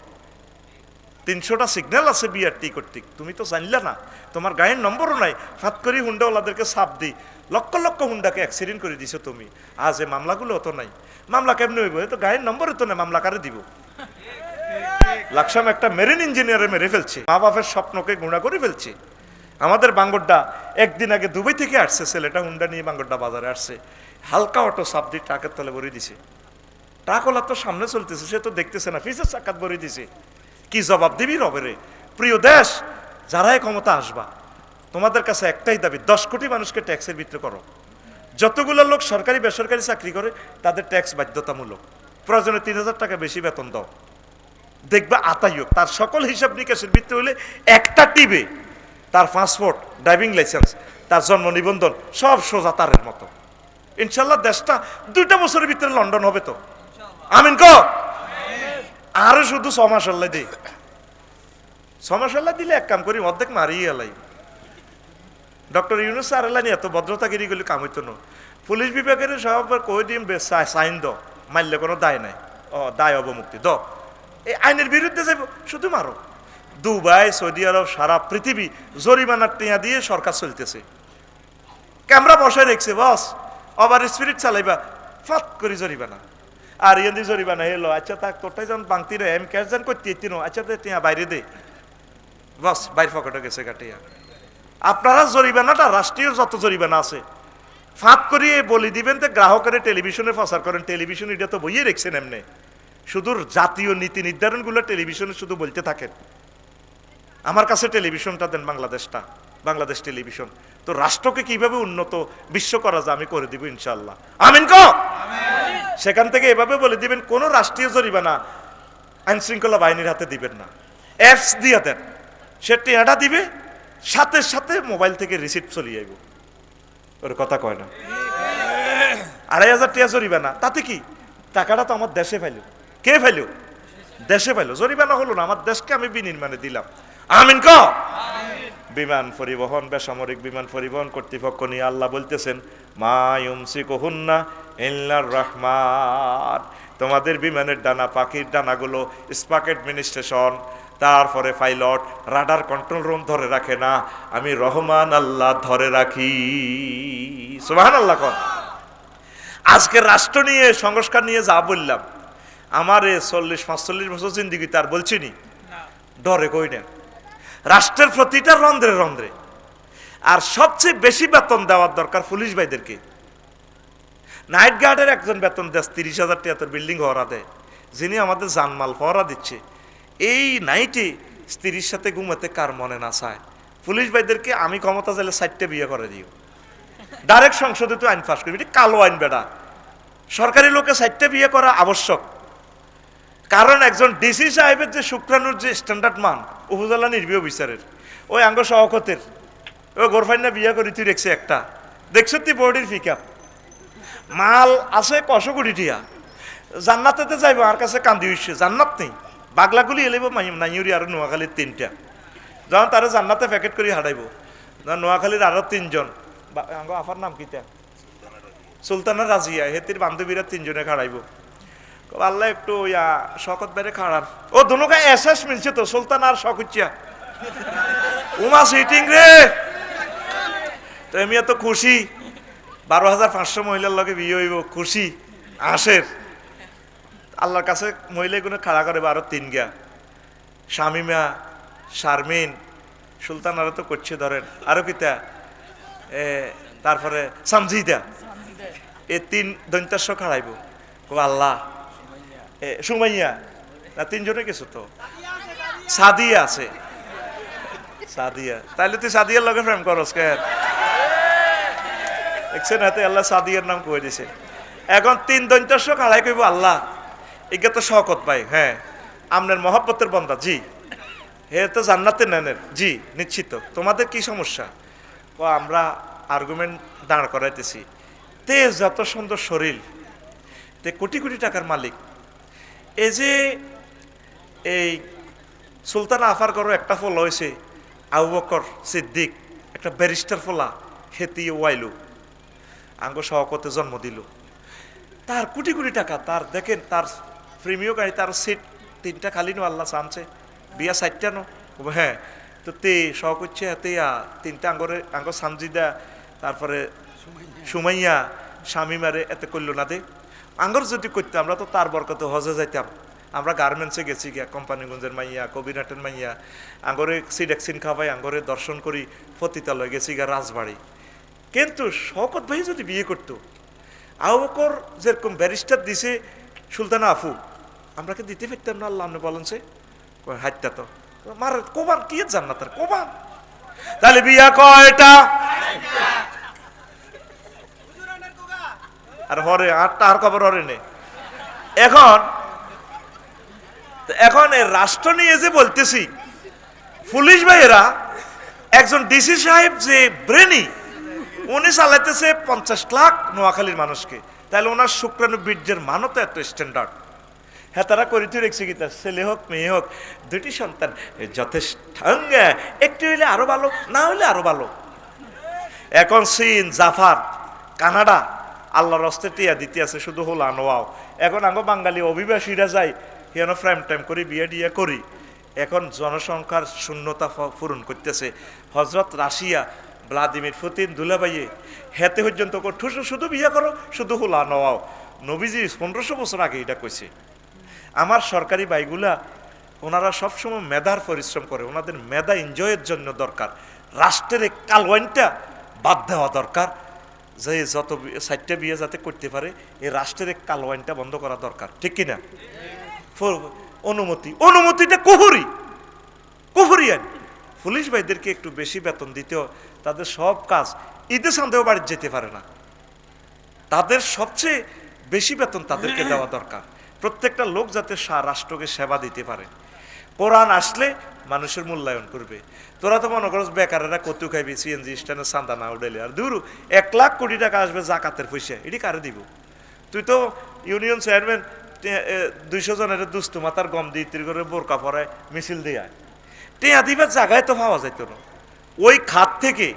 300টা সিগন্যাল আছে বিআরটি কর্তৃক, তুমি তো জানলা না, তোমার গাড়ির নম্বরও নাই। ফাত করি হুন্ডাওয়ালাদেরকে চাপ দিই, লক্ষ লক্ষ হুন্ডাকে অ্যাক্সিডেন্ট করে দিছো তুমি। আজ এই মামলাগুলো তো নাই, মামলা কেমনি হইব? তো গাড়ির নম্বরে তো নাই, মামলা কারে দিব? লাকসাম একটা মেরিন ইঞ্জিনিয়ারে মেরে ফেলছে, মা বাপের স্বপ্নকে গুণা করে ফেলছে। আমাদের বাঙ্গরডা একদিন আগে দুবাই থেকে আসছে ছেলেটা, হুন্ডা নিয়ে বাঙ্গরডা বাজারে আসছে, হালকা অটো চাপ দিয়ে ট্রাকের তলে ভরে দিছে। ট্রাকওয়ালা তো সামনে চলতেছে, সে তো দেখতেছে না, পিছের চাকাত ভরে দিছে। কি জবাব দিবি রবেরে? প্রিয় দেশ, যারাই ক্ষমতা আসবা, তোমাদের কাছে একটাই দাবি, 10 কোটি মানুষকে ট্যাক্সের ভিতরে করো। যতগুলো লোক সরকারি বেসরকারি চাকরি করে তাদের ট্যাক্স বাধ্যতামূলক, প্রয়োজনে 3000 টাকা বেশি বেতন দাও, দেখবা আতাইও তার সকল হিসাব নিকাশের ভিত্তি হলে একটা টিবে তার পাসপোর্ট, ড্রাইভিং লাইসেন্স, তার জন্ম নিবন্ধন সব সোজা তারের মতো। ইনশাল্লাহ দেশটা 2টা বছরের ভিতরে লন্ডন হবে তো, আমিন কো। আরো শুধু 6 মাস আল্লাহ দিই, 6 মাস আল্লাহ দিলে এক কাম করি, অর্ধেক মারিয়ে এলাই। ডক্টর ইউনুস স্যার এলানি এত ভদ্রতাগিরি গুলি কাম হইতো না। পুলিশ বিভাগের সব কই দিম সাইন দ, মারলে কোনো দায় নাই, দায় অবমুক্তি দ, এই আইনের বিরুদ্ধে যাইব, শুধু মারো। দুবাই, সৌদি আরব, সারা পৃথিবী জরিমানার টিয়া দিয়ে সরকার চলতেছে, ক্যামেরা বসায় রেখছে, বস ওভার স্পিরিট চালাইবা, ফাত করি জরিমানা। আর ইয়াদি জরিমানা এলো, আচ্ছা তাক তোরটাই যখন বাংতি রে এম ক্যাশ যান করতে তিনো, আচ্ছা টিয়া বাইরে দে, বস বাইর পকেটে গেছে কাটিয়া। আপনারা জরিমানাটা রাষ্ট্রীয় যত জরিমানা আছে ফাঁক করিয়ে বলি দিবেন, তো গ্রাহকের টেলিভিশনে প্রচার করেন, টেলিভিশন এটা তো বইয়ে রেখছেন এমনি, শুধু জাতীয় নীতি নির্ধারণগুলো টেলিভিশনে শুধু বলতে থাকেন। আমার কাছে টেলিভিশনটা দেন, বাংলাদেশটা, বাংলাদেশ টেলিভিশন, তো রাষ্ট্রকে কিভাবে উন্নত বিশ্ব করা যায় আমি করে দিব ইনশাল্লাহ, আমিন কো। সেখান থেকে এভাবে বলে দিবেন, কোন রাষ্ট্রীয় জরিমানা আইন শৃঙ্খলা বাহিনীর হাতে দিবেন না, অ্যাপস দিয়ে দেন, সে টিয়াটা দিবে, সাথে সাথে মোবাইল থেকে রিসিপ্ট চলে যাইব। ওর কথা কয় না, 2500 টিয়া জরিমানা, তাতে কি? টাকাটা তো আমার দেশে পাইল, কে পাইল? দেশে পাইল, জরিমানা হলো না, আমার দেশকে আমি বিনির্মাণে দিলাম, আমিন কো। বিমান পরিবহন, বেসামরিক বিমান পরিবহন কর্তৃপক্ষ নিয়ে আল্লাহ বলতেছেন, মা ইউমসিকুহুন্না ইল্লার রহমান, তোমাদের বিমানের ডানা, পাখির ডানাগুলো স্পাক অ্যাডমিনিস্ট্রেশন, তারপরে পাইলট, রাডার কন্ট্রোল রুম ধরে রাখে না, আমি রহমান আল্লাহ ধরে রাখি। সুবহানাল্লাহ কোন। আজকে রাষ্ট্র নিয়ে সংস্কার নিয়ে যা বললাম, আমার 40-45 বছর জিন্দিগি তার বলছি নি, ডরে কই না। রাষ্ট্রের প্রতিটা রন্ধ্রে রন্ধ্রে, আর সবচেয়ে বেশি বেতন দেওয়ার দরকার পুলিশ ভাইদেরকে। নাইট গার্ডের একজন বেতন দেশ 30,000 টাকা তোর বিল্ডিং হওয়া দেয়, যিনি আমাদের জানমাল হওয়া দিচ্ছে। এই নাইটে স্ত্রীর সাথে ঘুমাতে কার মনে না চায়? পুলিশ ভাইদেরকে আমি ক্ষমতা চাইলে 4টে বিয়ে করে দিও, ডাইরেক্ট সংসদে তো আইন পাস করবি, এটা কালো আইন বেটা। সরকারি লোকে 4টে বিয়ে করা আবশ্যক, কারণ একজন ডিসি সাহেবের যে শুক্রাণুর যে স্ট্যান্ডার্ড মান উপজেলা নির্বাহী বিচারের, ওই আঙ্গ সহকতের ওই গোরফাইনা বিয়ে করে তুই রেখছে একটা, দেখছ তুই বডির পিকআপ মাল আছে 100 কোটি টিয়া, জান্নাতেতে যাইব, আর কাছে কান্দি হইছে, জান্নাত নেই, বাগলাগুলি এলেব নাইউরি আর নোয়াখালীর 3টা, যখন তারা জান্নাতে প্যাকেট করে হারাইব, নোয়াখালীর আরো 3জন, আঙ্গ আফার নাম কিতা, সুলতানা রাজিয়া, হেতির বান্ধবীরা 3জনে খাড়াইব। আল্লাহ একটু শকত বেড়ে খাড়ান, ও দুনুকা এসএস মিলছে তো, সুলতান আর শকুচ্চা উমা সিটিং রে, তো আমি এত খুশি, 12,500 মহিলার লগে বিয়ে হইব, খুশি আসের। আল্লাহর কাছে মহিলাগুলো খাড়া করে 12-3 গা, শামিমা, শারমিন, সুলতান আরো তো করছে ধরেন, আরো কিতা তারপরে সামজিদা, এই 3 দন্তাস্য খাড়াইব। ও আল্লাহ, সুমাইয়া না, 3 জনে গেছো তো, সাদিয়া আছে, সাদিয়া, তাইলে তুই সাদিয়ার লগে প্রেম করস কেন? দেখছেন হাতে আল্লাহ সাদিয়ার নাম কয়ে দিছে। এখন 3 দন্তাস্য খাড়াই কইব আল্লাহ, এগুলো তো শওকত ভাই, হ্যাঁ আপনার মহব্বতের বন্দা, জি হে তো জান্নাতে নেনের, জি নিশ্চিত। তোমাদের কি সমস্যা? ও আমরা আর্গুমেন্ট দাঁড় করাইতেছি, তে যত সুন্দর শরীর, তে কোটি কোটি টাকার মালিক, এই যে এই সুলতান আফার করো একটা ফলা হয়েছে আবু বকর সিদ্দিক, একটা ব্যারিস্টার ফলা, হেতি ওয়াইলু আঙ্গ শওকতে জন্ম দিল, তার কোটি কোটি টাকা, তার দেখেন তার প্রেমীয় গাড়ি, তার সিট 3টা খালি নো আল্লাহ চানছে, বিয়া 4টা নো, হ্যাঁ তো তে শখ হচ্ছে হাতে 3টা আঙ্গরে, আঙ্গ সামজিদা, তারপরে সুমাইয়া, শামিমারে এতে করলো না দে। আঙ্গর যদি করতে আমরা তো তার বরকতে হজে যাইতাম। আমরা গার্মেন্টসে গেছি গিয়া, কোম্পানিগঞ্জের মাইয়া, কবিরাটের মাইয়া, আঙ্গরে সিডেক্সিন খাবাই, আঙ্গরে দর্শন করি, পতিতালয় গেছি গিয়া রাজবাড়ি। কিন্তু শওকত ভাই যদি বিয়ে করতো, আবু বকর যেরকম ব্যারিস্টার দিছে সুলতানা আফু, আমরা কি দিতে পারতাম না? আল্লাহ আপনি বলেন সে হাইটা তো মার কোবান কি জান্নাতের কোবান। তাহলে বিয়া কয়টা? আর হরে 8টা, আর কবর হরে নেই। এখন এই রাষ্ট্র নিয়ে যে বলতেছি, পুলিশ ভাইয়েরা, একজন ডিসি সাহেব যে ব্রেনি, উনি চালাইতেছে 50 লাখ নোয়াখালীর মানুষকে, তাহলে ওনার শুক্রাণু বীর্যের মানও তো এত স্ট্যান্ডার্ড। হ্যাঁ তারা করিতে রেখেছে কি, তার ছেলে হোক মেয়ে হোক, 2টি সন্তান যথেষ্ট, একটু হইলে আরো ভালো, না হইলে আরো ভালো। এখন চীন, জাপান, কানাডা আল্লাহর হস্তে টিয়া দিতে আছে, শুধু হল আনোয়াও। এখন আঙ্গ বাঙালি অভিবাসীরা যায় হেন ফ্রাইম টাইম করি, বিয়ে টিয়া করি। এখন জনসংখ্যার শূন্যতা পূরণ করতেছে। হজরত রাশিয়া ভ্লাদিমির পুতিন দুলাভাইয়ে হেতে পর্যন্ত শুধু বিয়ে করো, শুধু হোলা নওয়াও। নবীজি 1500 বছর আগে এটা কইছে। আমার সরকারি ভাইগুলা ওনারা সবসময় মেধার পরিশ্রম করে, ওনাদের মেধা এনজয়ের জন্য দরকার। রাষ্ট্রের এই কালওয়াইনটা বাদ দেওয়া দরকার, যে যত 4টা বিয়ে যাতে করতে পারে, এই রাষ্ট্রের এই কালওয়াইনটা বন্ধ করা দরকার, ঠিক কিনা? অনুমতিটা কুহুরি আইন। পুলিশ ভাইদেরকে একটু বেশি বেতন দিতেও, তাদের সব কাজ ঈদে সন্দেহ বাড়ি যেতে পারে না, তাদের সবচেয়ে বেশি বেতন তাদেরকে দেওয়া দরকার। প্রত্যেকটা লোক যাতে রাষ্ট্রকে সেবা দিতে পারে। কোরআন আসলে মানুষের মূল্যায়ন করবে। তোরা তো মনে করছ বেকারেরা কত খাইবি, সিএনজি স্ট্যান্ডে চান্দা না উঠাইলে, আর দূর 1 লাখ কোটি টাকা আসবে জাকাতের পয়সা, এটি কারে দিব? তুই তো ইউনিয়ন চেয়ারম্যান 200 জনের দুস্থ মাতার গম দিয়ে ইতির করে বোরকা পরায় মিছিল দিয়ে টিয়া দিবার জায়গায় তো পাওয়া যাইত না। ওই খাত থেকে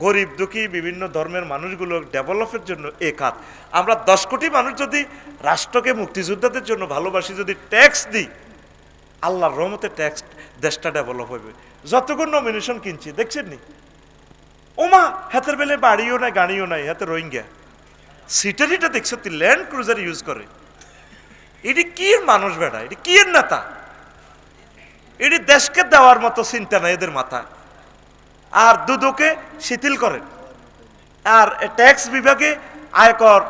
গরিব দুঃখী বিভিন্ন ধর্মের মানুষগুলো ডেভেলপের জন্য এই খাত। আমরা 10 কোটি মানুষ যদি রাষ্ট্রকে মুক্তিযোদ্ধাদের জন্য ভালোবাসি, যদি ট্যাক্স দিই, আল্লাহর রহমতে ট্যাক্স দেশটা ডেভেলপ হবে। যতক্ষণ নমিনেশন কিনছি দেখছেন নি, ওমা হাতের বেলে বাড়িও নাই, গাড়িও নাই, হাতে রোহিঙ্গা সিটারিটা দেখছো, ল্যান্ড ক্রুজার ইউজ করে। এটি কি মানুষ বেড়া, এটি কি নেতা? এটি দেশকে দেওয়ার মতো চিন্তা নাই এদের মাথায়। আর দুদকে শিথিল করেন, আর ট্যাক্স বিভাগে আয়কর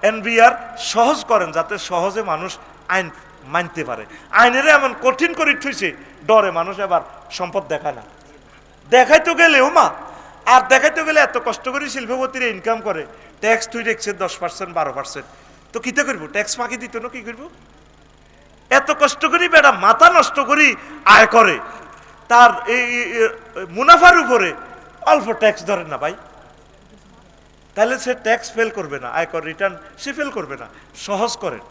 এনবিআর সহজ করেন, যাতে সহজে মানুষ আইন মানতে পারে। আইনের এমন কঠিন করে ঠুইছে, ডরে মানুষ এবার সম্পদ দেখায় না। দেখাইতে গেলে ওমা, আর দেখাইতে গেলে এত কষ্ট করে শিল্পপতিরা ইনকাম করে, ট্যাক্স তুই দেখছে 10%, 12%, তো কিতে করবো? ট্যাক্স ফাঁকি দিত না, কি করবো? এত কষ্ট করি বেটা মাথা নষ্ট করি আয় করে, তার এই মুনাফার উপরে অল্প ট্যাক্স ধরেন না ভাই, তাহলে সে ট্যাক্স ফেল করবে না, আয়কর রিটার্ন সে ফেল করবে না। সহজ করেন।